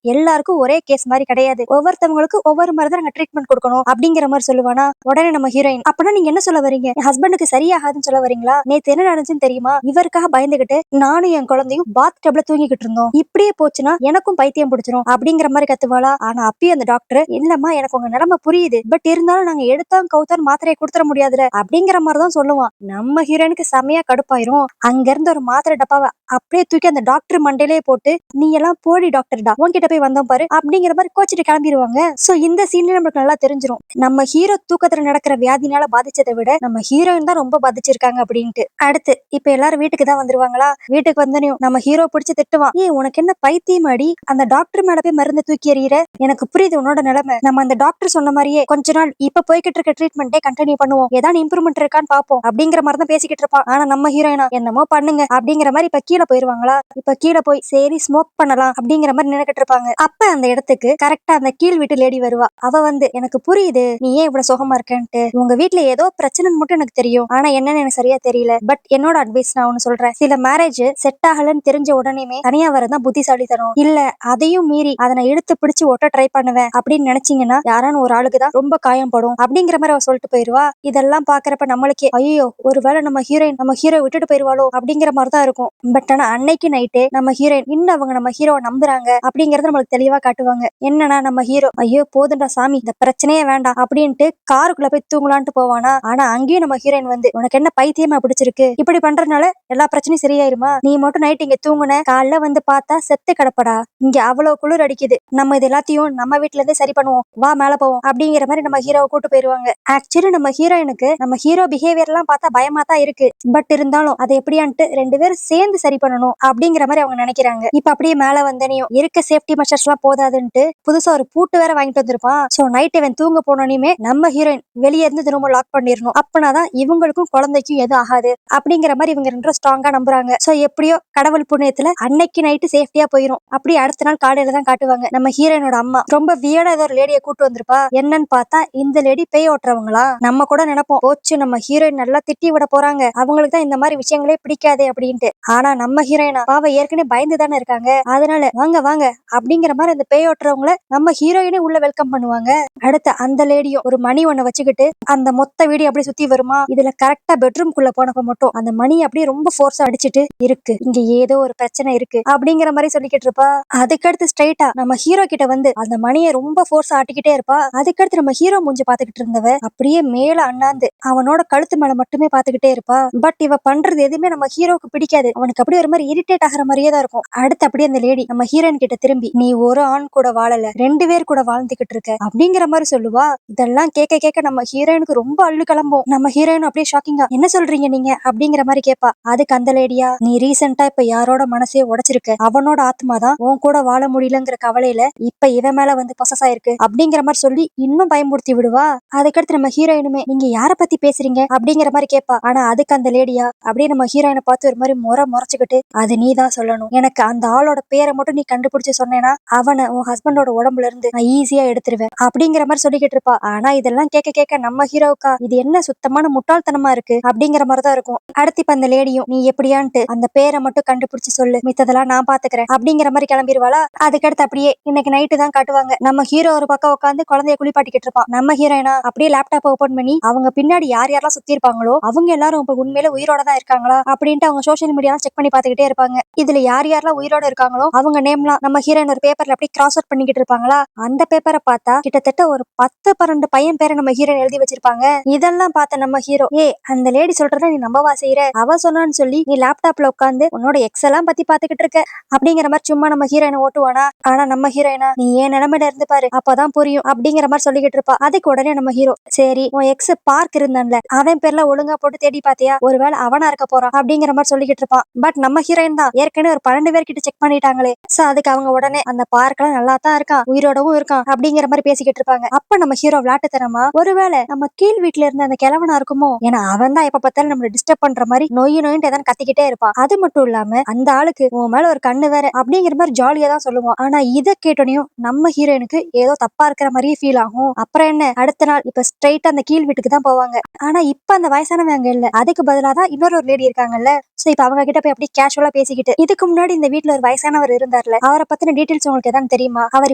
எல்லாருக்கும் ஒரே கேஸ் மாதிரி கிடையாது, ஒவ்வொருத்தவங்களுக்கு ஒவ்வொரு மாதிரி நாங்க ட்ரீட்மெண்ட் கொடுக்கணும் அப்படிங்கிற மாதிரி சொல்லுவானா. உடனே நம்ம ஹீரோயின், அப்படின்னா நீங்க என்ன சொல்ல வரீங்க, என் ஹஸ்பண்டுக்கு சரியாகாதுன்னு சொல்ல வரீங்களா, நேத்து என்ன நடந்துச்சுன்னு தெரியுமா, இவருக்காக பயந்துகிட்டு நானும் என் குழந்தையும் பாத் டப்ல தூங்கிக்கிட்டு இருந்தோம், இப்படியே போச்சுன்னா எனக்கும் பைத்தியம் பிடிச்சிரும் அப்படிங்கிற மாதிரி கத்துவாளா. ஆனா அப்பயும் அந்த டாக்டர், இல்லம்மா எனக்கு உங்க நிலைமை புரியுது, பட் இருந்தாலும் நாங்க எடுத்தோம் கவுத்தோம் மாத்திரையை கொடுத்துட முடியாதுல அப்படிங்கிற மாதிரிதான் சொல்லுவான். நம்ம ஹீரோனுக்கு செமையா கடுப்பாயிரும். அங்க இருந்து ஒரு மாத்திரை டப்பாவை அப்படியே தூக்கி அந்த டாக்டர் மண்டையிலே போட்டு, நீ எல்லாம் போடி டாக்டர்டா, உன்கிட்ட போய் வந்தோம் பாரு அப்படிங்கிற மாதிரி கோச்சிட்டு கிளம்பிடுவாங்க. சோ இந்த சீன்ல நமக்கு நல்லா தெரிஞ்சிரும் நம்ம ஹீரோ தூக்கத்துல நடக்கிற வியாதினால பாதிச்சதை விட நம்ம ஹீரோயின் தான் ரொம்ப பாதிச்சிருக்காங்க அப்படின்ட்டு. அடுத்து இப்ப எல்லாரும் வீட்டுக்கு தான் வந்துருவாங்களா. வீட்டுக்கு வந்தனையும் நம்ம ஹீரோ பிடிச்சு திட்டுவான், ஏய் உனக்கு என்ன பைத்தியம் அடி, அந்த டாக்டர் மேல போய் மருந்து தூக்கி எறிகிற, எனக்கு புரியுது உன்னோட நிலைமை, நம்ம அந்த டாக்டர் சொன்ன மாதிரியே கொஞ்ச நாள் இப்ப போய்கிட்டு இருக்க ட்ரீட்மெண்ட்டே கண்டினியூ பண்ணுவோம், ஏதாவது இம்ப்ரூவ்மெண்ட் இருக்கான்னு பாப்போம் அப்படிங்கிற மாதிரி தான் பேசிக்கிட்டு இருப்பான். ஆனா நம்ம ஹீரோயினா, என்னமோ பண்ணுங்க அப்படிங்கிற மாதிரி இப்ப கீழே போயிருவாங்களா. இப்ப கீழே போய் சரி ஸ்மோக் பண்ணலாம் அப்படிங்கிற மாதிரி நினைக்கிட்டு இருப்பாங்க. அப்ப அந்த இடத்துக்கு கரெக்டா அந்த கீழ் வீட்டு லேடி வருவா. அவ வந்து, எனக்கு புரியுது நீ ஏன் இவ்வளவு சுகமா இருக்கேன்ட்டு, உங்க வீட்டுல ஏதோ பிரச்சனைன்னு மட்டும் எனக்கு தெரியும், ஆனா என்னன்னு எனக்கு சரியா தெரியல, பட் என்னோட அட்வைஸ் நான் ஒண்ணு சொல்றேன், சில மேரேஜ் செட் ஆகலன்னு தெரிஞ்ச உடனேமே தனியா வரதான் புத்திசாலித்தனம், இல்ல அதையும் மீறி அதை நான் இழுத்து பிடிச்சு ஒட்ட ட்ரை பண்ணுவேன் அப்படின்னு நினைச்சீங்கன்னா யாரான ஒரு ஆளுக்கு தான் ரொம்ப காயப்படும் அப்படிங்கிற மாதிரி அவ சொல்லிட்டு போயிருவா. இதெல்லாம் பாக்குறப்ப நம்மளுக்கே ஐயோ ஒருவேளை நம்ம ஹீரோயின் நம்ம ஹீரோ விட்டுட்டு போயிருவாளோ அப்படிங்கிற மாதிரி தான் இருக்கும். பட் ஆனா அன்னைக்கு நைட்டே நம்ம ஹீரோயின் இன்னும் அவங்க நம்ம ஹீரோவை நம்புறாங்க அப்படிங்கறத நம்மளுக்கு தெளிவா காட்டுவாங்க. என்னன்னா நம்ம ஹீரோ, ஐயோ போதுண்டா சாமி இந்த பிரச்சனையே வேண்டாம் அப்படின்ட்டு காருக்குள்ள போய் தூங்கலான்ட்டு போவானா. ஆனா அங்கேயும் நம்ம ஹீரோயின் வந்து, உனக்கு என்ன பைத்தியமா பிடிச்சிருக்கு, இப்படி பண்றதுனால எல்லா பிரச்சனையும் சரியாயிருமா, நீ மட்டும் நைட் இங்க தூங்குன காலைல வந்து பார்த்தா செத்து கிடப்படா, இங்க அவ்வளவு குளிர் அடிக்குது, நம்ம இது எல்லாத்தையும் நம்ம வீட்டுல இருந்தே சரி பண்ணுவோம், வா மேல போவோம் அப்படிங்கிற மாதிரி நம்ம ஹீரோவை கூட்டு போயிருவாங்க. ஆக்சுவலி நம்ம ஹீரோயினுக்கு நம்ம ஹீரோ பிஹேவியர் எல்லாம் பார்த்தா பயமா தான் இருக்கு, பட் இருந்தாலும் அதை எப்படியான்ட்டு ரெண்டு பேரும் சேர்ந்து சரி பண்ணணும் அப்படிங்கிற மாதிரி அவங்க நினைக்கிறாங்க. இப்ப அப்படியே மேல வந்தனையும் இருக்க சேஃப்டி மெஷர்ஸ் எல்லாம் போதாதுன்ட்டு புதுசா ஒரு பூட்டு வேற வாங்கிட்டு வந்திருப்பான். சோ நைட் இவன் தூங்க போனோனையுமே நம்ம ஹீரோயின் வெளியே இருந்து திரும்ப லாக் பண்ணிடணும், அப்பனாதான் இவங்களுக்கும் குழந்தைக்கும் எதுவும் ஆகாது அப்படிங்கிற மாதிரி இவங்க ரெண்டும் ஸ்ட்ராங்கா நம்புறாங்க. சோ எப்படியோ கடவுள் புண்ணியத்துல அன்னைக்கு நைட்டு சேஃப்டியா போயிரும். அப்படி அடுத்த நாள் காலையில தான் காட்டுவாங்க நம்ம ஹீரோயினோட அம்மா ரொம்ப வியர்டா ஏதோ ஒரு லேடியை கூட்டு வந்திருப்பா. என்னன்னு பார்த்தா இந்த லேடி பேய் ஓட்டுறவங்களா. நம்ம கூட நினைப்போம் போச்சு நம்ம ஹீரோயின் நல்லா திட்டி விட போறாங்க, அவங்களுக்கு தான் இந்த மாதிரி விஷயங்களே பிடிக்காதே அப்படின்ட்டு. ஆனா நம்ம ஹீரோயினா பாவ ஏற்கனவே பயந்து தானே இருக்காங்க, அதனால வாங்க வாங்க அப்படிங்கிற மாதிரி அந்த பேய் ஓட்டுறவங்கள நம்ம ஹீரோயினே உள்ள வெல்கம் பண்ணுவாங்க. அடுத்து அந்த லேடியும் ஒரு மணி ஒண்ணு வச்சுக்கிட்டு அந்த மொத்த வீடியோ அப்படியே சுத்தி வருமா. இதுல கரெக்டா பெட்ரூம்குள்ள போனப்ப மட்டும் அந்த மணி அப்படியே ரொம்ப ஃபோர்ஸா அடிச்சிட்டு, இருக்கு இங்க ஏதோ ஒரு பிரச்சனை இருக்கு அப்படிங்கிற மாதிரி சொல்லிக்கிட்டு இருப்பா. அதுக்கடுத்து ஸ்ட்ரைட்டா நம்ம ஹீரோ கிட்ட வந்து அந்த மணியை ரொம்ப ஃபோர்ஸா ஆட்டிக்கிட்டே இருப்பா. அதுக்கடுத்து நம்ம ஹீரோ மூஞ்சி பாத்துக்கிட்டு இருந்தவ அப்படியே மேல அண்ணாந்து அவனோட கழுத்து மேல மட்டுமே பாத்துக்கிட்டே இருப்பா. பட் இவ பண்றது எதுவுமே நம்ம ஹீரோக்கு பிடிக்காது, அவனுக்கு அப்படியே ஒரு மாதிரி இரிட்டேட் ஆகிற மாதிரியே தான் இருக்கும். அடுத்து அப்படியே அந்த லேடி நம்ம ஹீரோயின் கிட்ட திரும்பி, நீ ஒரு ஆண் கூட வாழல, ரெண்டு பேர் கூட வாழ்ந்துகிட்டு இருக்க அப்படிங்கிற மாதிரி சொல்லுவா. இதெல்லாம் கேட்க கேட்க நம்ம ஹீரோயினுக்கு ரொம்ப அள்ளு கிளம்பும். நம்ம ஹீரோயின் அப்படியே ஷாக்கிங்கா, என்ன சொல்றீங்க நீங்க அப்படிங்கிற மாதிரி கேட்பா. அதுக்கு அந்த லேடியா, நீ ரீசெண்டா இப்ப யாரோட மனசையே உடைச்சிருக்க, அவனோட ஆத்மா தான் உன் கூட வாழ முடியலங்கிற கவலையில இப்ப இவன் மேல வந்து பொசஸ் ஆயிருக்கு அப்படிங்கிற மாதிரி சொல்லி இன்னும் பயமுறுத்தி விடுவா. அதுக்கடுத்து நம்ம ஹீரோயினுமே, நீங்க யார பத்தி பேசுறீங்க அப்படிங்கிற மாதிரி கேட்பா. ஆனா அதுக்கு அந்த லேடியா அப்படியே நம்ம ஹீரோயினை பார்த்து ஒரு மாதிரி முறைச்சுக்கிட்டு, அது நீ தான் சொல்லணும், எனக்கு அந்த ஆளோட பேரை மட்டும் நீ கண்டுபிடிச்சு சொன்னேன்னா அவனை உன் ஹஸ்பண்டோட உடம்புல இருந்து நான் ஈஸியா எடுத்துருவேன் அப்படிங்கிற மாதிரி சொல்லிக்கிட்டு இருப்பா. ஆனா இதெல்லாம் கேட்க கேட்க நம்ம ஹீரோவுக்கா இது என்ன சுத்தமான முட்டாள்தனமா இருக்கு அப்படிங்கிற மாதிரிதான் இருக்கும். அடுத்து இப்ப அந்த லேடியும், நீ எப்படியான்ட்டு அந்த பேரை மட்டும் கண்டுபிடிச்சு சொல்லு, மித்ததெல்லாம் நான் பாத்துக்கிறேன் அப்படிங்கிற மாதிரி கிளம்பிடுவாளா. அதுக்கடுத்து அப்படியே இன்னைக்கு நைட்டு தான் காட்டுவாங்க. நம்ம ஹீரோ ஒரு பக்கம் உட்காந்து குழந்தைய குளிப்பாட்டிக்கிட்டு இருப்பான். நம்ம ஹீரோயினா அப்படியே லேப்டாப் ஓபன் பண்ணி அவங்க பின்னாடி யார் யாரெல்லாம் சுத்தி இருப்பாங்களோ அவங்க எல்லாரும் இப்ப உண்மையில உயிரோட தான் இருக்காங்களா அப்படின்ட்டு அவங்க சோசியல் மீடியா செக் பண்ணி பாத்துக்கிட்டே இருப்பாங்க. இதுல யார் யாரெல்லாம் உயிரோட இருக்காங்களோ அவங்க நேம்லாம் நம்ம ஹீரோயின் ஒரு பேப்பர்ல அப்படியே கிராஸ் அவுட் பண்ணிக்கிட்டு இருப்பாங்களா. அந்த பேப்பரை பார்த்தா கிட்டத்தட்ட ஒரு 10-12 பையன் பேரை நம்ம ஹீரோயின் எழுதி வச்சிருப்பாங்க. இதெல்லாம் பார்த்த நம்ம ஹீரோ, ஏ அந்த லேடி சொல்றத நீ நம்பவா செய்யற, அவ சொன்னான்னு சொல்லி நீ லேப்டாப்ல உட்காந்து உன்னோட எக்ஸ் எல்லாம் பத்தி பாத்துக்கிட்டு இருக்க அப்படிங்கிற மாதிரி சும்மா நம்ம ஹீரோயினை ஓட்டுவானா. ஆனா நம்ம ஹீரோயினா நீ ஏன் நிலைமையில இருந்து பாரு அப்பதான் புரியும் அப்படிங்கிற மாதிரி சொல்லிக்கிட்டு இருப்பா. அதுக்கு உடனே நம்ம ஹீரோ சரி உன் எக்ஸ் பார்க் இருந்தான்ல அவன் பேர்ல ஒழுங்கா போட்டு தேடி பாத்தியா, ஒருவேளை அவனா இருக்க போறான் அப்படிங்கிற மாதிரி சொல்லிக்கிட்டு இருப்பான். பட் நம்ம ஹீரோயின் தான் ஏற்கனவே ஒரு 12 பேர்கிட்ட செக் பண்ணிட்டாங்களே. சோ அதுக்கு அவங்க உடனே அந்த பார்க்லாம் நல்லா தான் இருக்கான், உயிரோடவும் இருக்கான் அப்படிங்கிற மாதிரி பேசிக்கிட்டு இருப்பாங்க. அப்ப நம்ம ஹீரோ விளையாட்டுத்தனமா ஒருவேளை நம்ம கீழ் வீட்டுல இருந்த அந்த கிழவனா இருக்குமோ, ஏன்னா அவன் தான் எப்ப பார்த்தாலும் நம்மள டிஸ்டர்ப் பண்ற மாதிரி நோயின்னு ஏதாவது கத்திக்கிட்டே இருப்பான். அது மட்டும் இல்லாம அந்த ஆளுக்கு உன் மேல ஒரு கண்ணு வேற அப்படிங்கிற மாதிரி ஜாலியா தான் சொல்லுவான். ஆனா இதை கேட்டோனையும் நம்ம ஹீரோயினுக்கு ஏதோ தப்பா இருக்கிற மாதிரியே ஃபீல் ஆகும். அப்புறம் என்ன, அடுத்த நாள் இப்ப ஸ்ட்ரைட்டா அந்த கீழ் வீட்டுக்கு தான் போவாங்க. ஆனா இப்ப அந்த வயசானவங்க அங்க இல்ல, அதுக்கு பதிலா தான் இன்னொரு ஒரு லேடி இருக்காங்கல்ல. சோ இப்ப அவங்க கிட்ட போய் அப்படி கேஷுவலா பேசிக்கிட்டு, இதுக்கு முன்னாடி இந்த வீட்டுல ஒரு வயசானவர் இருந்தார்ல, அவரை பத்தின டீடைல்ஸ் உங்களுக்கு எதாவது தெரியுமா, அவர்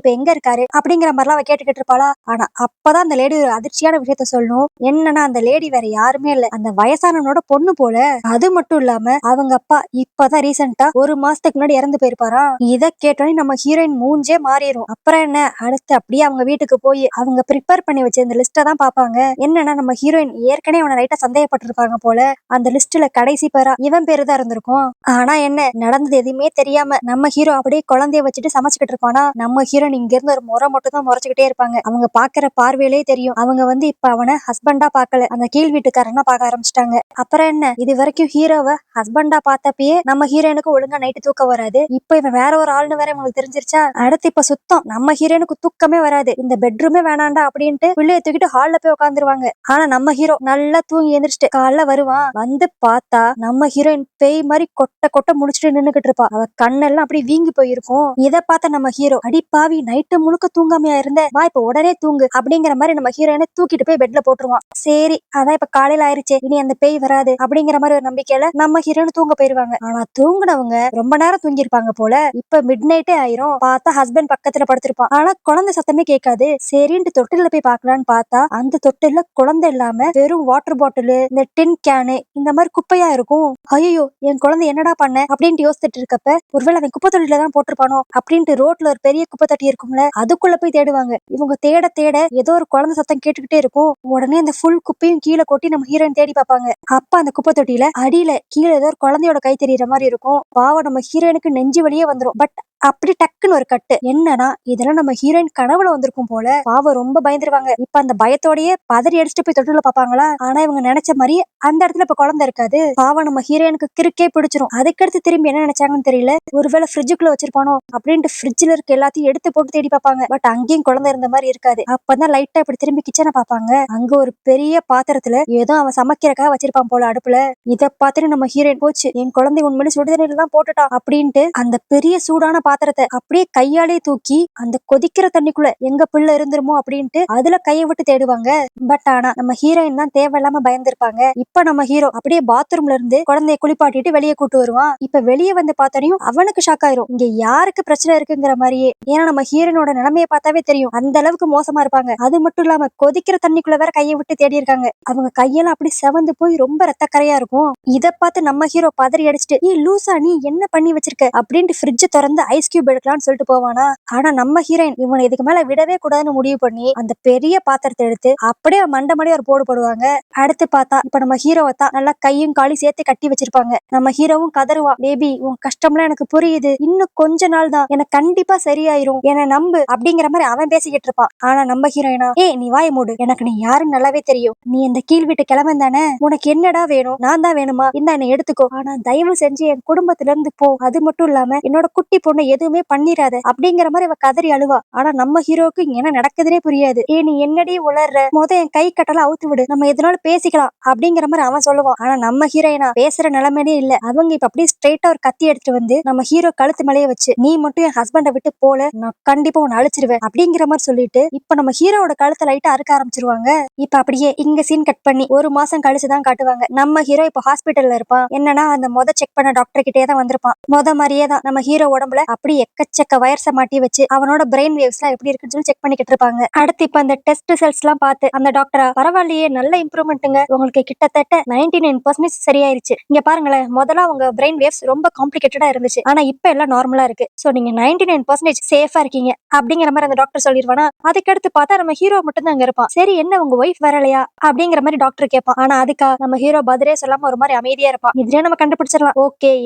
இப்ப எங்க இருக்காரு அப்படிங்கிற மாதிரிலாம் அவ கேட்டுக்கிட்டு இருப்பாளா. ஆனா அப்பதான் அந்த லேடி ஒரு அதிர்ச்சியான விஷயத்த சொல்லணும். என்னன்னா அந்த லேடி வேற யாருமே இல்ல, அந்த வயசானவனோட பொண்ணு போல. அது மட்டும் இல்லாம அவங்க அப்பா இப்பதான் ரீசெண்டா ஒரு மாசத்துக்கு முன்னாடி இறந்து போயிருப்பாரா. இத கேட்டோன்னே நம்ம ஹீரோயின் மூஞ்சே மாறிடும். அப்புறம் என்ன, அடுத்து அப்படியே அவங்க வீட்டுக்கு போய் அவங்க ப்ரிப்பேர் பண்ணி வச்ச இந்த லிஸ்ட தான் பாப்பாங்க. என்னன்னா நம்ம ஹீரோயின் ஏற்கனவே அவனை ரைட்டா சந்தேகப்பட்டிருப்பாங்க போல. அந்த லிஸ்ட்ல கடைசி பேரா இவன் பேரு தான் இருந்திருக்கும். ஆனா என்ன நடந்தது எதுவுமே தெரியாம நம்ம ஹீரோ அப்படியே குழந்தைய வச்சுட்டு சமைச்சுக்கிட்டு இருப்பானா. நம்ம ஹீரோயின் இங்க இருந்து ஒரு முறை மட்டும் தான் முறைச்சுக்கிட்டே இருப்பாங்க. அவங்க பாக்குற பார்வையிலே தெரியும் அவங்க இப்ப அவனை ஹஸ்பண்டா பாக்கல, அந்த கீழ் வீட்டுக்காரனா பார்க்க ஆரம்பிச்சிட்டாங்க. அப்புறம் என்ன, இது வரைக்கும் ஹீரோவை ஹஸ்பண்டா பார்த்தப்பயே நம்ம ஹீரோயினுக்கு ஒழுங்கா நைட்டு தூக்கம் வராது. இப்ப இவன் வேற ஒரு ஆள்னு வேற உங்களுக்கு தெரிஞ்சிருச்சா. அடுத்து இப்ப சுத்தம் நம்ம ஹீரோயினுக்கு தூக்கமே வராது, இந்த பெட்ரூமே வேணாண்டா அப்படின்ட்டு பிள்ளைய தூக்கிட்டு ஹால்ல போய் உட்காந்துருவாங்க. ஆனா நம்ம ஹீரோ நல்லா தூங்கி எந்திரிச்சிட்டு காலைல வருவான். வந்து பார்த்தா நம்ம ஹீரோயின் பேய் மாதிரி கொட்ட கொட்ட முடிச்சுட்டு நின்னுகிட்டு இருப்பா. அவ கண்ணெல்லாம் அப்படி வீங்கி போயிருக்கும். இதை பார்த்த நம்ம ஹீரோ அடிப்பாவி நைட்டு முழுக்க தூங்காமையா இருந்த, வா இப்ப உடனே தூங்கு அப்படிங்கிற மாதிரி நம்ம ஹீரோயினை தூக்கிட்டு போய் பெட்ல போட்டுருவான். சரி அதான் இப்ப காலையில ஆயிருச்சே, இனி அந்த பேய் வராது அப்படிங்கிற மாதிரி ஒரு நம்பிக்கையில நம்ம ஹீரோயின் தூங்க போயிருவாங்க. ஆனா தூங்குனவங்க ரொம்ப நேரம் தூங்கி இருப்பாங்க போல. இப்ப மிட் நைட்டே ஆயிரும். பார்த்தா ஹஸ்பண்ட் பக்கத்துல படுத்திருப்பான். ஆனா குழந்தை சத்தமே கேட்காது. சரின்ட்டு தொட்டில போய் பார்க்கலான்னு பார்த்தா அந்த தொட்டில குழந்தை இல்லாம வெறும் வாட்டர் பாட்டில், இந்த டின் கேனு, இந்த மாதிரி குப்பையா இருக்கும். ஐயோ என் குழந்தை என்னடா பண்ண அப்படின்ட்டு யோசிச்சுட்டு இருக்கப்ப, ஒருவேளை அவன் குப்பை தொட்டில தான் போட்டிருப்பானோ அப்படின்ட்டு ரோட்ல ஒரு பெரிய குப்பை தொட்டி இருக்கும்ல, அதுக்குள்ள போய் தேடுவாங்க. இவங்க தேட தேட ஏதோ ஒரு குழந்தை சத்தம் கேட்டுக்கிட்டே இருக்கும். உடனே அந்த ஃபுல் குப்பையும் கீழே கொட்டி நம்ம ஹீரோயின் தேடி பார்ப்பாங்க. அப்ப அந்த குப்பை தொட்டியில அடியில கீழே ஏதோ ஒரு குழந்தையோட கை தெரியற மாதிரி இருக்கும். பாவம் நம்ம ஹீரோயினுக்கு நெஞ்சு வலியே வந்துரும். பட் அப்படி டக்குன்னு ஒரு கட்டு. என்னன்னா இதெல்லாம் நம்ம ஹீரோயின் கனவுல வந்திருக்கும் போல. பாவம் ரொம்ப பயந்துருவாங்க. இப்ப அந்த பயத்தோடயே பதறி அடிச்சுட்டு போய் தொட்டில பாப்பாங்களா. ஆனா இவங்க நினைச்ச மாதிரி அந்த இடத்துல இப்ப குழந்தை இருக்காது. பாவம் நம்ம ஹீரோயினுக்கு கிறுக்கே பிடிச்சிரும். அதுக்கடுத்து திரும்பி என்ன நினைச்சாங்கன்னு தெரியல, ஒருவேளை ஃப்ரிட்ஜுக்குள்ள வச்சிருப்பானோ அப்படின்ட்டு ஃப்ரிட்ஜ்ல இருக்க எல்லாத்தையும் எடுத்து போட்டு தேடி பார்ப்பாங்க. பட் அங்கேயும் குழந்தை இருந்த மாதிரி இருக்காது. அப்பதான் லைட்டா இப்படி திரும்பி கிச்சனை பார்ப்பாங்க. அங்க ஒரு பெரிய பாத்திரத்துல ஏதோ அவன் சமைக்கிறக்காக வச்சிருப்பான் போல அடுப்புல. இதை பார்த்துட்டு நம்ம ஹீரோயின் போச்சு, என் குழந்தை உண்மையில சுடுதண்ணீர்ல தான் போட்டுட்டா அப்படின்ட்டு அந்த பெரிய சூடான பாத்திரத்தை அப்படியே கையாலே தூக்கி அந்த கொதிக்கிற தண்ணிக்குள்ள எங்க பிள்ளை இருந்துருமோ அப்படின்ட்டு அதுல கையை விட்டு தேடுவாங்க. பட் ஆனா நம்ம ஹீரோயின் தான் தேவையில்லாம பயந்துருப்பாங்க. இப்ப நம்ம ஹீரோ அப்படியே பாத்ரூம்ல இருந்து குழந்தைய குளிப்பாட்டிட்டு வெளியே கூட்டு வருவான். இப்ப வெளியே வந்து பார்த்தனையும் அவனுக்கு ஷாக் ஆயிரும், இங்க யாருக்கு பிரச்சனை இருக்குங்கிற மாதிரியே. ஏன்னா நம்ம ஹீரோனோட நிலைமையை பார்த்தாவே தெரியும் அந்த அளவுக்கு மோசமா இருப்பாங்க. அது மட்டும் இல்லாம கொதிக்கிற தண்ணிக்குள்ள வேற கையை விட்டு தேடி இருக்காங்க. அவங்க கையெல்லாம் அப்படி செவந்து போய் ரொம்ப ரத்தக்கரையா இருக்கும். இதை பார்த்து நம்ம ஹீரோ பதறி அடிச்சுட்டு, ஏ லூசா நீ என்ன பண்ணி வச்சிருக்க அப்படின்ட்டு ஃப்ரிட்ஜ் திறந்து ஐஸ் கியூப் எடுக்கலாம்னு சொல்லிட்டு போவானா. ஆனா நம்ம ஹீரோயின் இவனை இதுக்கு மேல விடவே கூடாதுன்னு முடிவு பண்ணி அந்த பெரிய பாத்திரத்தை எடுத்து அப்படியே மண்டமடியே ஒரு போடு போடுவாங்க. அடுத்து பார்த்தா இப்ப நம்ம ஹீரோவை தான் நல்லா கையும் காலையும் சேர்த்து கட்டி வச்சிருப்பாங்க. நம்ம ஹீரோவும் கதறுவா, பேபி உன் கஷ்டம்லாம் எனக்கு புரியுது, இன்னும் கொஞ்ச நாள் தான், எனக்கு கண்டிப்பா சரியாயிரும், என்ன நம்பு அப்படிங்கிற மாதிரி அவன் பேசிக்கிட்டு இருப்பான். ஆனா நம்ம ஹீரோயினா, ஏ நீ வாய மூடு, எனக்கு நீ யாருன்னு நல்லாவே தெரியும், நீ இந்த கீழ் வீட்டு கிழவன் தானே, உனக்கு என்னடா வேணும், நான் தான் வேணுமா, இந்த என்னை எடுத்துக்கோ, ஆனா தயவு செஞ்சு என் குடும்பத்துல இருந்து போ, அது மட்டும் இல்லாம என்னோட குட்டி பொண்ணு எதுவுமே பண்ணிராத அப்படிங்கிற மாதிரி அவ கதறி அழுவா. ஆனா நம்ம ஹீரோக்கு என்ன நடக்குதுன்னே புரியாது. ஏ நீ என்னடி உளர்ற, என் கை கட்டலாம் அவுத்து விடு, நம்ம எதனால பேசிக்கலாம் அப்படிங்கிற மாதிரி அவன் சொல்லுவான். ஆனா நம்ம ஹீரோயினா பேசுற நிலைமையே இல்ல. அவங்க இப்ப அப்படியே ஸ்ட்ரெயிட்டா ஒரு கத்தி எடுத்துட்டு வந்து நம்ம ஹீரோ கழுத்து மேலேயே வச்சு, நீ மட்டும் என் ஹஸ்பண்டை விட்டு போல நான் கண்டிப்பா உன்னை அழிச்சிருவேன் அப்படிங்கிற மாதிரி சொல்லிட்டு இப்ப நம்ம ஹீரோவோட கழுத்தை லைட்டா அறுக்க ஆரம்பிச்சிருவாங்க. இப்ப அப்படியே இங்க சீன் கட் பண்ணி ஒரு மாசம் கழிச்சுதான் காட்டுவாங்க. நம்ம ஹீரோ இப்ப ஹாஸ்பிட்டல்ல இருப்பான். என்னன்னா அந்த செக் பண்ண டாக்டர் கிட்டே தான் வந்திருப்பான். மாதிரியே தான் நம்ம ஹீரோ உடம்புல அப்படி எக்கச்சக்க வயர்ஸை மாட்டி வச்சு அவனோட பிரெயின் வேவ்ஸ் எல்லாம் எப்படி இருக்குன்னு சொல்லி செக் பண்ணிக்கிட்டு இருப்பாங்க. அடுத்து இப்ப அந்த டெஸ்ட் ரிசல்ட்ஸ் எல்லாம் பார்த்து அந்த டாக்டரா, பரவாயில்லையே நல்ல இம்ப்ரூவ்மெண்ட்டுங்க, உங்களுக்கு கிட்டத்தட்ட 99% சரியாயிருச்சு, இங்க பாருங்களேன், முதல்ல உங்க பிரெயின் வேவ்ஸ் ரொம்ப காம்ப்ளிகேட்டடா இருந்துச்சு, ஆனா இப்ப எல்லாம் நார்மலா இருக்கு, சோ நீங்க 99% சேஃபா இருக்கீங்க அப்படிங்கிற மாதிரி அந்த டாக்டர் சொல்லிடுவானா. அதுக்கடுத்து பார்த்தா நம்ம ஹீரோ மட்டும் தான் அங்க இருப்பான். சரி என்ன உங்க ஒய்ஃப் வரலையா அப்படிங்கிற மாதிரி டாக்டர் கேட்பான். ஆனா அதுக்கா நம்ம ஹீரோ பதிலே சொல்லாம ஒரு மாதிரி அமைதியா இருப்பான். இதுலயே நம்ம கண்டுபிடிச்சிடலாம், ஓகே